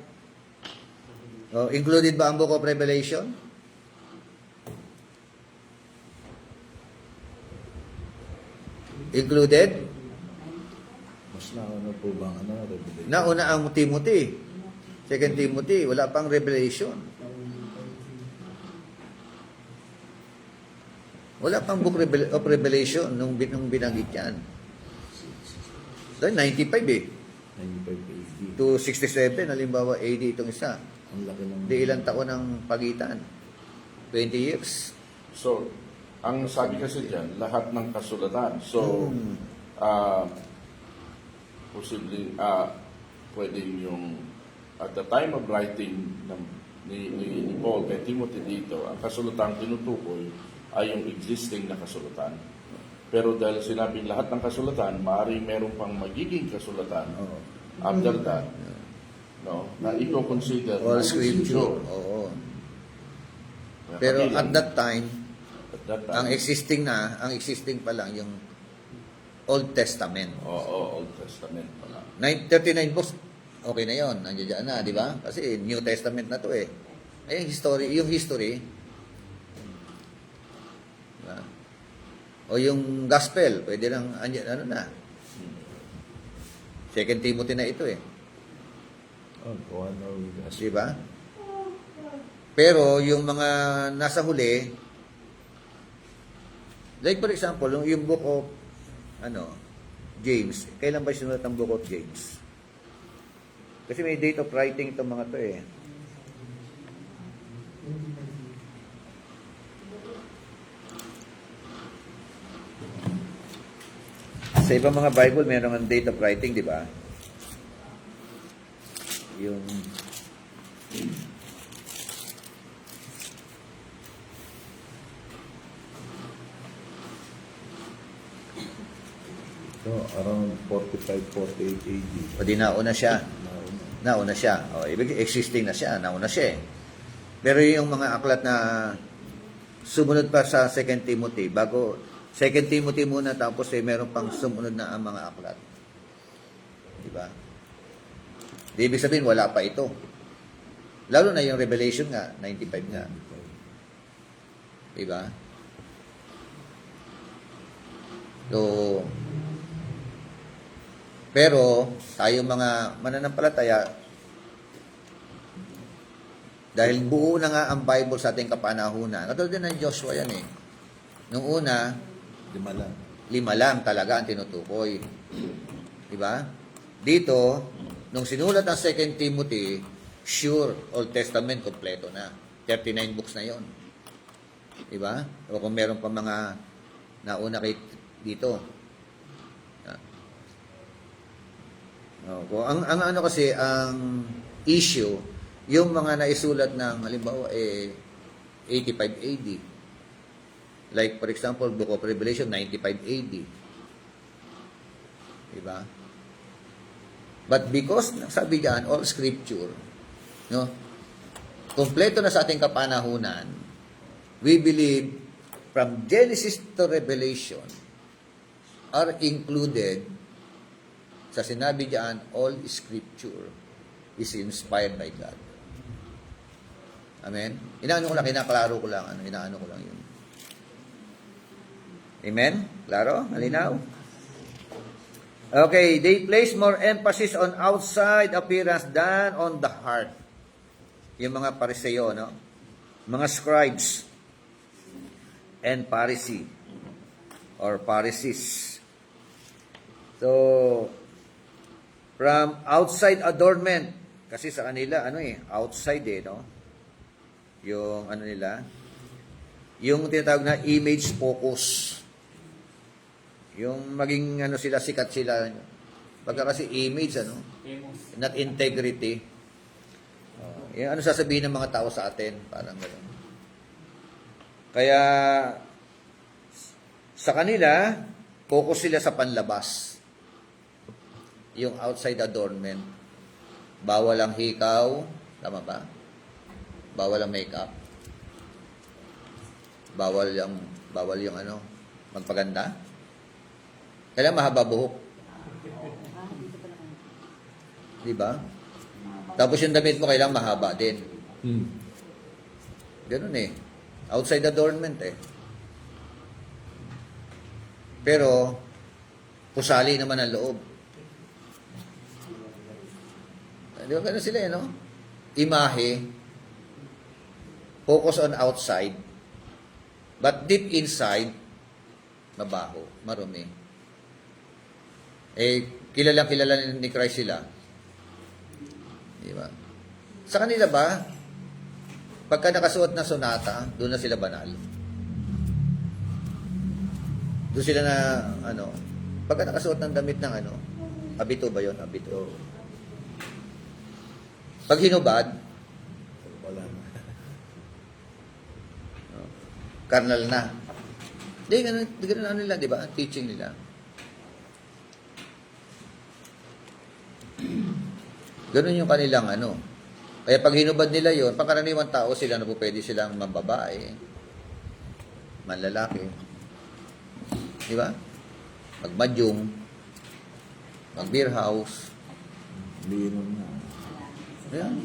Oh, included ba ang Book of Revelation? Included? Mas nauna po bang Revelation? Nauna ang Timothy. 2 Timothy, wala pang Revelation. Wala pang Book of Revelation nung binanggit yan. So, 95 eh. 95 AD. To 67, halimbawa 80 itong isa. Ang laki ng... Di ilang taon ang pagitan? 20 years. So, ang sabi kasi dyan, lahat ng kasulatan. So, posibleng pwedeng yung at the time of writing ni Paul kay Timothy dito, ang kasulatan tinutukoy ay yung existing na kasulatan. Pero dahil sinabing lahat ng kasulatan, maaaring meron pang magiging kasulatan Oo. after that, no, na i-consider All na scripture. Oo. Pero at that time, ang existing pa lang yung Old Testament. Old Testament pala. 39 books, okay na yon, nandiyan na, di ba? Kasi New Testament na to eh. Ay, yung history, diba? O yung gospel, pwede lang, ano na. 2 Timothy na ito eh. Oh, Di ba? Pero yung mga nasa huli, like for example, yung book of James, kailan ba sinulat ang book of James? Kasi may date of writing itong mga to eh. Sa ibang mga Bible, meron ang date of writing, di ba? Yung So, around 45-48 AD. o di nauna siya. Nauna. Nauna siya. O, ibig existing na siya. Nauna siya eh. Pero yung mga aklat na sumunod pa sa 2 Timothy, bago 2 Timothy muna tapos meron pang sumunod na ang mga aklat. Di ba? Di ibig sabihin, wala pa ito. Lalo na yung Revelation nga, 95 nga. Di ba? So, pero tayo mga mananampalataya, dahil buo na nga ang Bible sa ating kapanahunan. Katulad din ng Joshua yan eh. Nung una, 5 lang talaga ang tinutukoy. Diba? Dito, nung sinulat ang 2 Timothy, sure, Old Testament kompleto na. 39 books na yon. Diba? O kung meron pa mga nauna kay dito. Ang ano kasi, ang issue, yung mga naisulat ng, halimbawa, 85 AD. Like, for example, Book of Revelation, 95 AD. Diba? But because, sabi diyan, all scripture, no, kompleto na sa ating kapanahunan, we believe from Genesis to Revelation are included sa sinabi diyan, all scripture is inspired by God. Amen? Inaano ko lang, kinaklaro ko lang, inaano ko lang yun. Amen? Klaro? Malinaw? Okay, they place more emphasis on outside appearance than on the heart. Yung mga Pariseo, no? Mga scribes and Pharisee or Pharisees. So, from outside adornment, kasi sa kanila, outside no? Yung nila, yung tinatawag na image focus. Yung maging sila, sikat sila. Pagka kasi image, Famous. not integrity. Yung sasabihin ng mga tao sa atin, parang gano'n. Kaya, sa kanila, focus sila sa panlabas. Yung outside adornment. Bawal ang hikaw. Tama ba? Bawal ang makeup. Bawal yung magpaganda. Kailangan mahaba buhok. Di ba? Tapos yung damit mo kailangan mahaba din. Ganun eh. Outside adornment eh. Pero, pusali naman ang loob. Di ba ganun sila no? Imahe, focus on outside, but deep inside, mabaho, marumi. Kilala ni Christ sila. Di ba? Sa kanila ba, pagka nakasuot na sonata, doon na sila banal. Doon sila na, pagka nakasuot ng damit ng Abito ba yun? Abito. Pag hinubad, Wala na. karnal na. Di, ganun ano nila, di ba? Ang teaching nila. Ganun yung kanilang ano. Kaya pag hinubad nila yon, pangkaraniwang tao sila na po pwede silang mambabae, manlalaki. Di ba? Magmadyong, mag-beer house. Biro na. Ayan.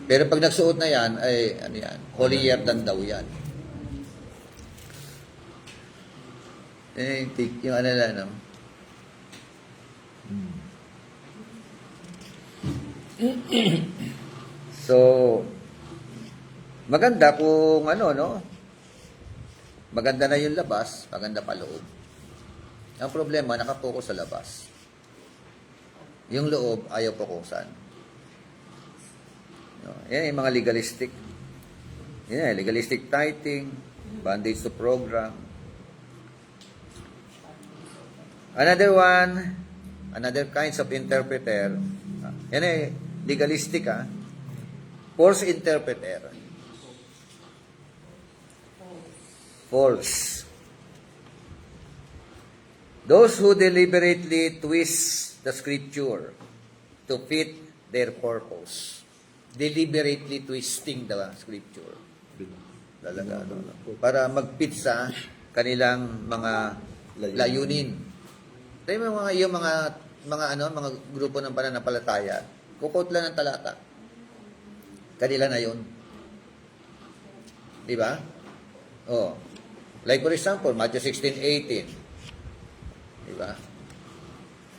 Pero pag nagsuot na yan, ay ano yan, holier than daw yan. Yung ano na, no? So, maganda kung ano, no? Maganda na yung labas, maganda pa loob. Ang problema, nakapokus sa labas. Yung loob, ayaw pokusan. Yan yung mga legalistic. Yan, legalistic tithing, bondage to program. Another one, another kinds of interpreter. Yan eh, legalistic false interpreter. False. Those who deliberately twist the scripture to fit their purpose. Deliberately twisting the scripture. Talaga, ano, para mag-fit sa kanilang mga layunin. Tayo yung mga grupo ng pananampalataya, kukot lang ng talata. Kanila na yun. Di ba? Oh. Like for example, Matthew 16:18. Di ba?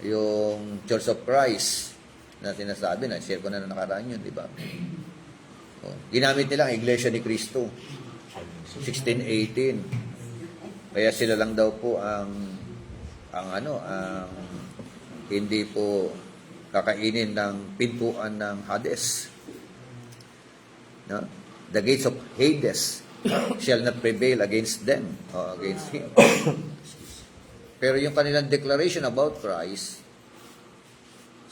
Yung Church of Christ na sinasabi na, share ko na nakaraan yun, di ba? Oh. Ginamit nila ang Iglesia ni Cristo. 16:18. Kaya sila lang daw po ang hindi po kakainin ng pintuan ng Hades. No? The gates of Hades shall not prevail against them or against him. Pero yung kanilang declaration about Christ,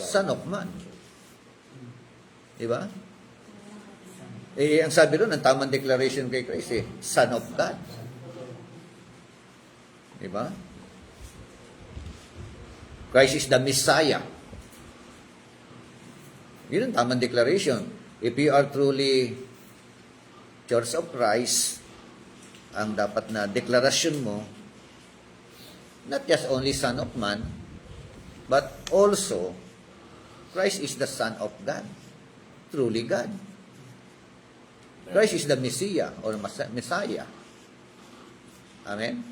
Son of Man. Di ba? Ang sabi ron, ang tamang declaration kay Christ Son of God. Di ba? Christ is the Messiah. Yun ang tamang declaration. If you are truly Church of Christ, ang dapat na deklarasyon mo, not just only Son of Man, but also, Christ is the Son of God. Truly God. Christ is the Messiah or Messiah. Amen?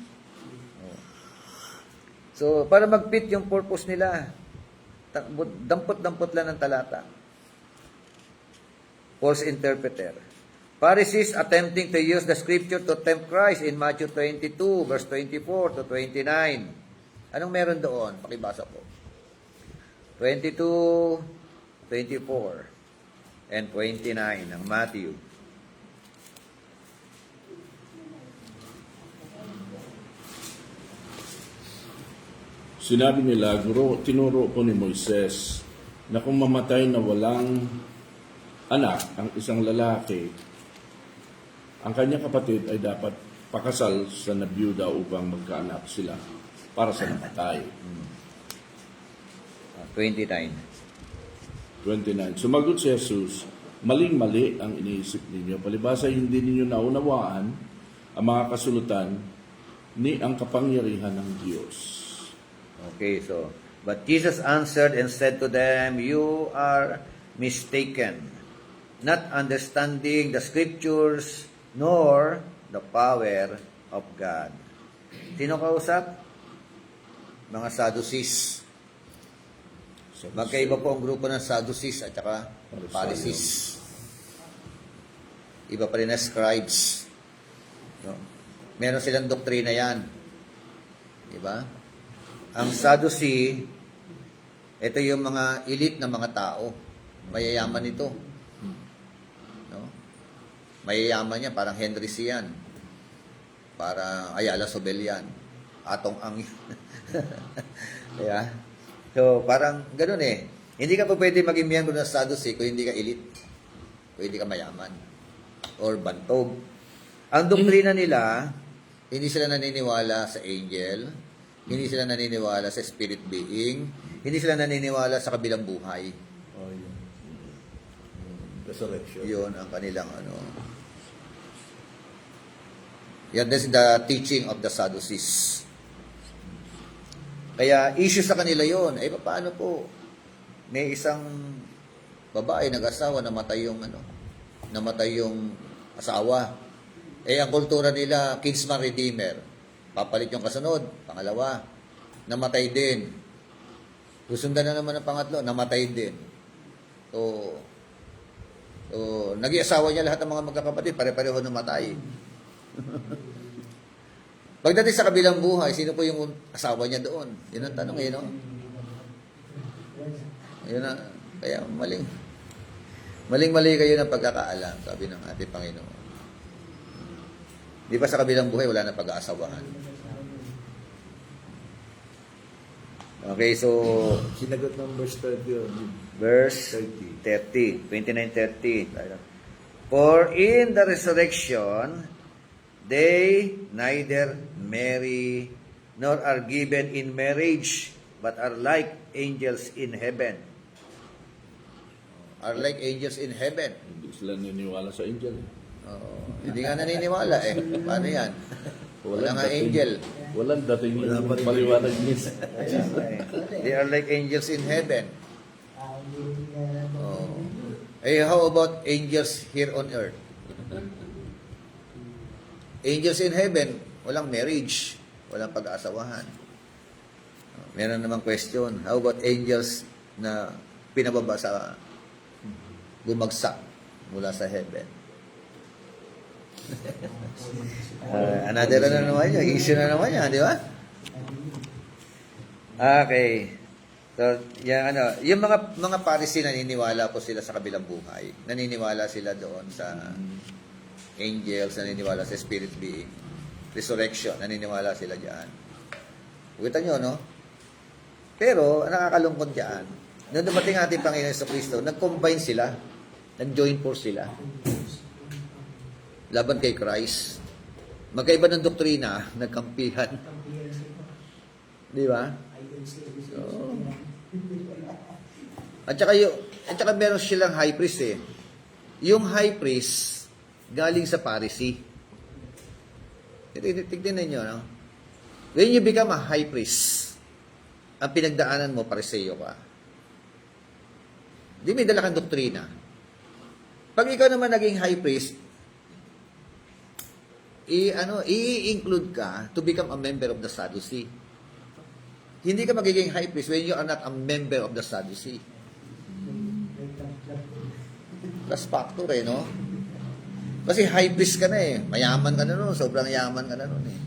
So, para mag-fit yung purpose nila, dampot-dampot lang ng talata. False interpreter. Pharisees attempting to use the scripture to tempt Christ in Matthew 22, verse 24 to 29. Anong meron doon? Pakibasa po. 22, 24, and 29 ng Matthew. Sinabi nila, Guro, tinuro po ni Moises na kung mamatay na walang anak ang isang lalaki, ang kanyang kapatid ay dapat pakasal sa nabiyuda upang magkaanak sila para sa namatay. 29. 29. Sumagot si Jesus, maling-mali ang iniisip ninyo. Palibasa hindi ninyo naunawaan ang mga kasulutan ni ang kapangyarihan ng Diyos. Okay, so, but Jesus answered and said to them, you are mistaken, not understanding the scriptures, nor the power of God. Sino kausap? Mga Sadducees. Magkaiba po ang grupo ng Sadducees at saka Pharisees. Iba pa rin na scribes. No? Meron silang doktrina yan. Diba? Ang Sadducee, ito yung mga elite na mga tao. Mayayaman ito. No? Mayayaman yan, parang Henry C. yan. Parang Ayala Sobel yan. Atong Ang. Kaya, So, parang ganun eh. Hindi ka pa pwede maging miyembro ng Sadducee kung hindi ka elite. Kung hindi ka mayaman. Or bantog. Ang doktrina nila, hindi sila naniniwala sa angel, hindi sila naniniwala sa spirit being, hindi sila naniniwala sa kabilang buhay. Oh, yun. Resurrection. Yun ang kanilang ano. Yan, this is the teaching of the Sadducees. Kaya issue sa kanila yon. Eh paano po? May isang babae nag-asawa, namatay yung asawa. Eh ang kultura nila, kinsman redeemer. Papalit yung kasunod, pangalawa, namatay din. Susundan na naman ang pangatlo, namatay din. So nag-iasawa niya lahat ng mga magkakapatid, pare-pareho namatay. Pagdating sa kabilang buhay, sino po yung asawa niya doon? Yun ang tanong, no? Yun na, kaya maling-mali kayo ng pagkakaalam, sabi ng ating Panginoon. Di ba sa kabilang buhay, wala na pag-aasawahan? Okay, so, Sinagot ng verse 30 yun. verse 30, 29:30. For in the resurrection, they neither marry nor are given in marriage, but are like angels in heaven. Are like angels in heaven. Hindi sila naniniwala sa angel. Oo, hindi nga naniniwala eh. Paano yan? Wala nga angel. Walang dating Wala yung pa rin. paliwanag niya. They are like angels in heaven. Hindi Oh. Eh, how about angels here on earth? Angels in heaven, walang marriage, walang pag-aasawahan. Meron namang question, how about angels na pinababa sa bumagsak mula sa heaven? Another na naman yun, issue na naman yan, di ba? Okay. So, yung mga Pharisee naniniwala po sila sa kabilang buhay. Naniniwala sila doon sa angels, naniniwala sa spirit being. Resurrection, naniniwala sila diyan. Kita nyo, no? Pero, ang nakakalungkot diyan, nung dumating ating Panginoon sa Kristo, nag-combine sila. Nag-join force sila. Laban kay Christ. Magkaiba ng doktrina, nagkampihan. Di ba? So, at saka meron silang high priest eh. Yung high priest, galing sa Pharisee. Tignan ninyo, no? When you become a high priest, ang pinagdaanan mo, Pariseo ka. Di may dala kang doktrina. Pag ikaw naman naging high priest, i-include ka to become a member of the Sadducee. Hindi ka magiging high priest when you are not a member of the Sadducee. Plus factor eh, no? Kasi high priest ka na eh. Mayaman ka na nun. Sobrang yaman ka na nun eh.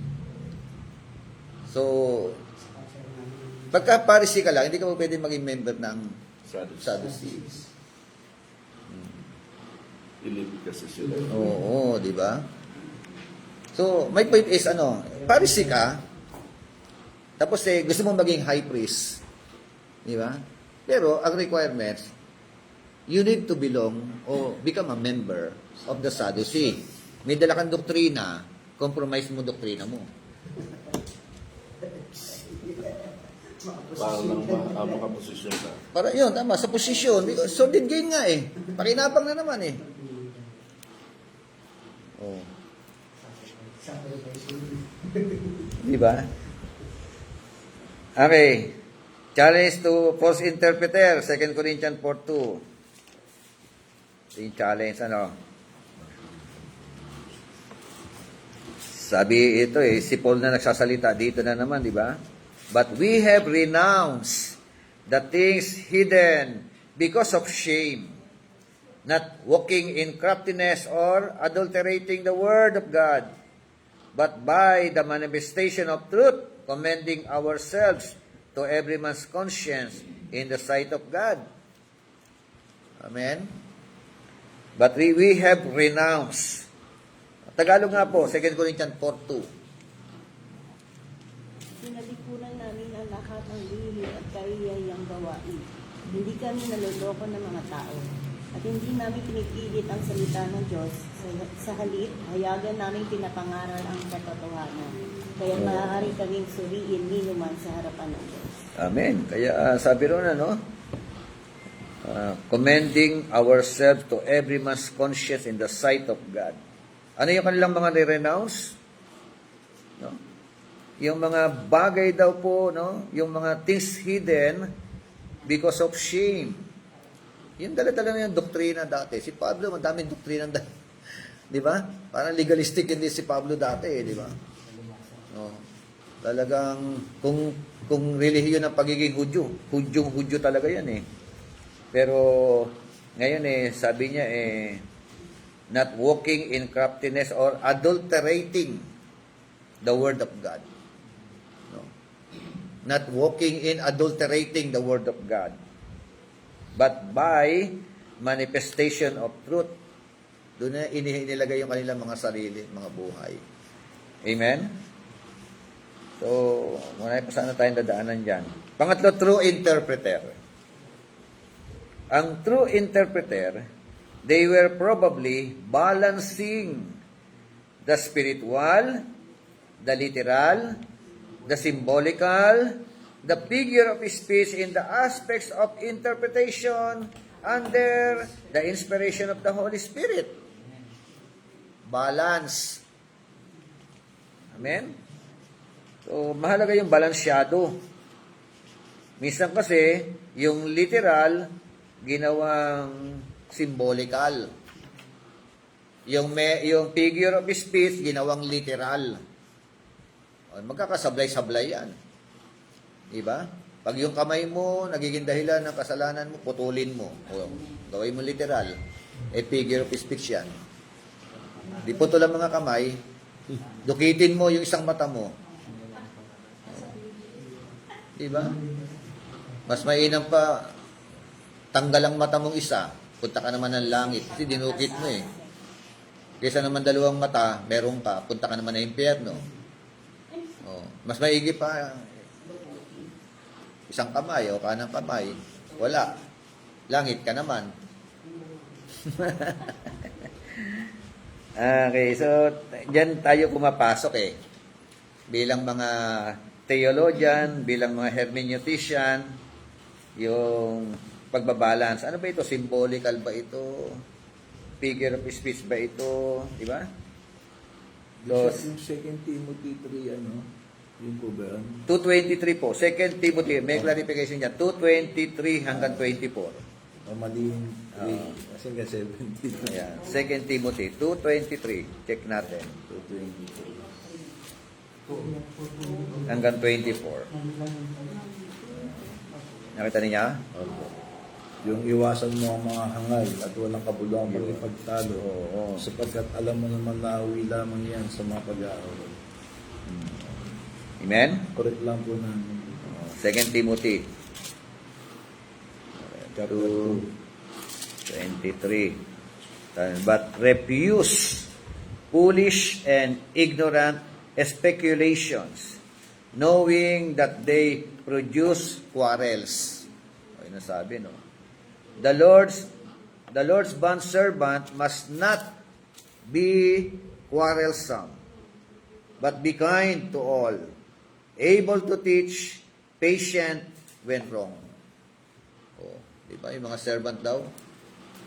So, pagka Pharisee ka lang, hindi ka pa pwede maging member ng Sadducee. Elite kasi sila. Oo, di ba? So, my point is, Pharisee ka, tapos gusto mong maging high priest. Di ba? Pero, ang requirements, you need to belong or become a member of the Sadducee. May dala kang doktrina, compromise mo doktrina mo. Para lang makaposisyon ka. Para yun, tama, sa posisyon. So, din gain nga eh. Pakinabang na naman eh. Oh. Di ba? Okay. Challenge to false interpreter, 2 Corinthians 4:2. Yung challenge, Sabi ito si Paul na nagsasalita dito na naman, di ba? But we have renounced the things hidden because of shame, not walking in craftiness or adulterating the word of God, but by the manifestation of truth, commending ourselves to every man's conscience in the sight of God. Amen? But we have renounced. Tagalog nga po, 2 Corinthians 4:2. Pinalikuran namin ang lahat ng lihim at makapangyarihang gawain. Hindi kami naloloko ng mga tao. At hindi namin pinipilit ang salita ng Diyos. Sa halip, hayagan namin pinapangaral ang katotohanan. Kaya maaari kaming suriin ninuman sa harapan ng Diyos. Amen. Kaya sabi ron commending ourselves to every man's conscience in the sight of God. Ano yung kanilang mga nire-renounce? No? Yung mga bagay daw po, no? Yung mga things hidden because of shame. Yung dala-dala na yung doktrina dati. Si Pablo, madaming doktrina dati. Di ba? Parang legalistic hindi si Pablo dati, di ba? No. Talagang, kung relihiyon ng pagiging Hudyo talaga yan eh. Pero, ngayon sabi niya not walking in craftiness or adulterating the word of God. No. Not walking in adulterating the word of God, but by manifestation of truth. Doon na inilagay yung kanilang mga sarili, mga buhay. Amen? So, muna pa sana tayong dadaanan dyan. Pangatlo, true interpreter. Ang true interpreter, they were probably balancing the spiritual, the literal, the symbolical, the figure of speech in the aspects of interpretation under the inspiration of the Holy Spirit. Balance. Amen? So, mahalaga yung balansyado. Minsan kasi, yung literal, ginawang symbolical. Yung figure of speech, ginawang literal. Magkakasablay-sablay yan. Diba? Pag yung kamay mo, nagiging dahilan ng kasalanan mo, putulin mo. O, gawin mo literal. Figure of speech yan. Di putol ang mga kamay, dukitin mo yung isang mata mo. Diba? Mas mainam pa, tanggal ang mata mong isa, punta ka naman ng langit. Kasi dinukit mo eh. Kaysa naman dalawang mata, meron ka, punta ka naman ng impyerno. Mas maigi pa, isang kamay o kanang kamay, wala. Langit ka naman. Okay, so diyan tayo pumapasok bilang mga theologian, bilang mga hermeneutician, yung pagbabalance. Ano ba ito? Symbolical ba ito? Figure of speech ba ito? Di ba? Yung 2 Timothy 3, yung po ba? 2:23 po. 2 Timothy, may clarification dyan. 2:23 hanggang 24. O mali yung 3. Kasi nga 17. Ayan. 2 Timothy 2:23. Check natin. 2:23. Hanggang 24. Nakita niya? Opo. Yung iwasan mo ang mga hangal at walang kabuluhang pagpagtalo. Oo. Sapagkat alam mo naman na awi lamang yan sa mga pag-aaral. Amen? Correct lang po namin. 2 Timothy Chapter 2:23. But refuse foolish and ignorant speculations, knowing that they produce quarrels. Ayun ang sabi, no? The Lord's bondservant must not be quarrelsome, but be kind to all, able to teach, patient when wrong. Oh, di ba? Yung mga servant daw,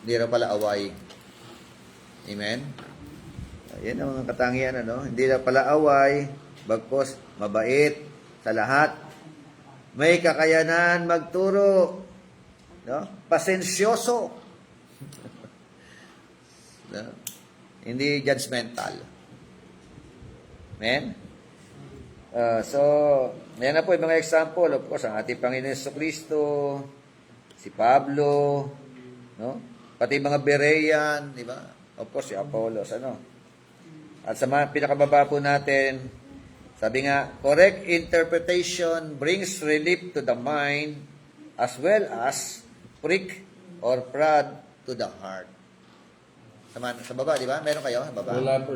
hindi na pala away. Amen? Yan ang mga katangian, Hindi na pala away, bagkos mabait sa lahat. May kakayanan magturo, pasensyoso. Hindi judgmental. Amen? So, yan na po yung mga example. Of course, ang ating Panginoon Jesucristo, si Pablo, pati mga Berean, di ba? Of course, si Apollos, At sa mga pinakababa po natin, sabi nga, correct interpretation brings relief to the mind as well as prick or prod to the heart. Sa baba, di ba? Meron kayo? Sa baba? Wala po.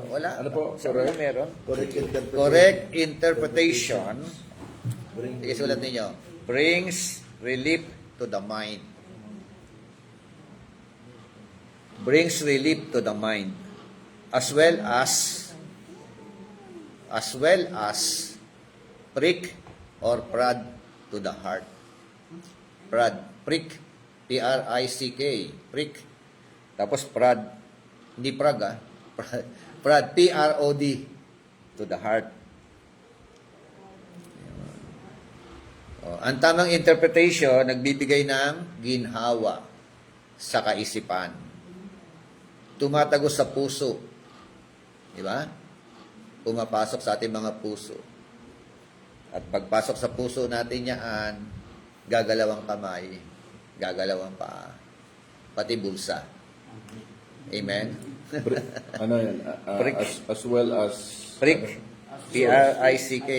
Wala. Ano po? Sa baba meron. Correct interpretation. Correct interpretation. Bring Sige, sulat ninyo. brings relief to the mind. Brings relief to the mind, as well as prick or prod to the heart. Prod, prick, P-R-I-C-K, prick. Tapos prod, hindi prag prod, P-R-O-D, to the heart. Ang tamang interpretation, nagbibigay ng ginhawa sa kaisipan. Tumatagos sa puso. Di ba? Pumapasok sa ating mga puso. At pagpasok sa puso natin yan, gagalaw ang kamay, gagalaw ang paa, pati bulsa. Amen? Ano yan? Prick. As well as... Prick, P-R-I-C-K.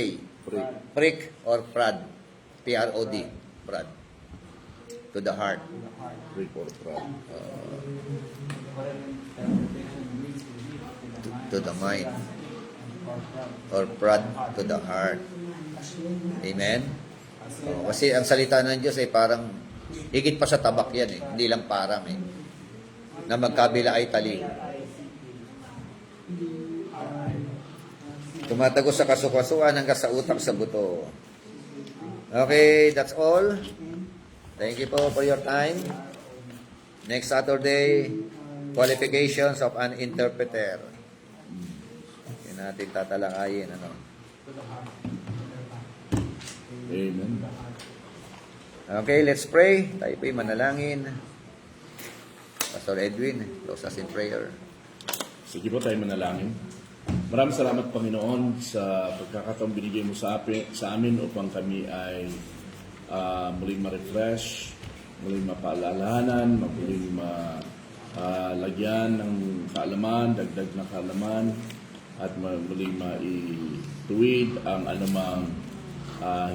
Prick. Prick or prod, P-R-O-D, prod. To the heart. Prick or prod. To the mind. Or prod to the heart. Amen? Kasi ang salita ng Diyos ay parang higit pa sa tabak yan eh. Hindi lang parang eh. Na magkabila ay tali. Tumatagos sa kasukasuan hanggang sa utak sa buto. Okay, that's all. Thank you po for your time. Next Saturday, qualifications of an interpreter. Yan natin tatalakayin. Ano? Amen. Okay, let's pray. Tayo po'y manalangin. Pastor Edwin, close us in prayer. Sige po tayo manalangin. Maraming salamat, Panginoon, sa pagkakataong binigay mo sa amin upang kami ay muling ma-refresh, muling mapaalalahanan, muling lagyan ng kaalaman, dagdag na kaalaman, at muling maituwid ang anumang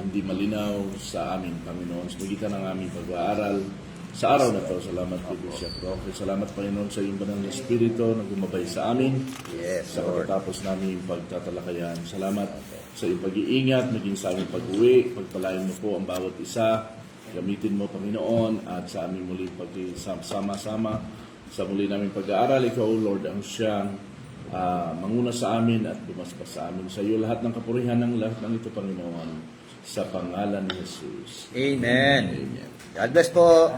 hindi malinaw sa amin, Panginoon. Sa magitan ng aming pag-aaral sa araw na ito, salamat po, Bishop Roque. Salamat, Panginoon, sa iyong banal na Espiritu na gumabay sa amin. Yes, Sa Lord. pagkatapos namin pagtatalakayan. Salamat sa iyong pag-iingat, maging sa aming pag-uwi. Pagpalain mo po ang bawat isa. Gamitin mo, Panginoon, at sa aming muling pagsama-sama sa muli namin pag-aaral. Ikaw, Lord, ang siyang manguna sa amin at lumaspas sa amin. Sa iyo lahat ng kapurihan ng lahat ng ito, Panginoon, sa pangalan ni Jesus. Amen. God bless po.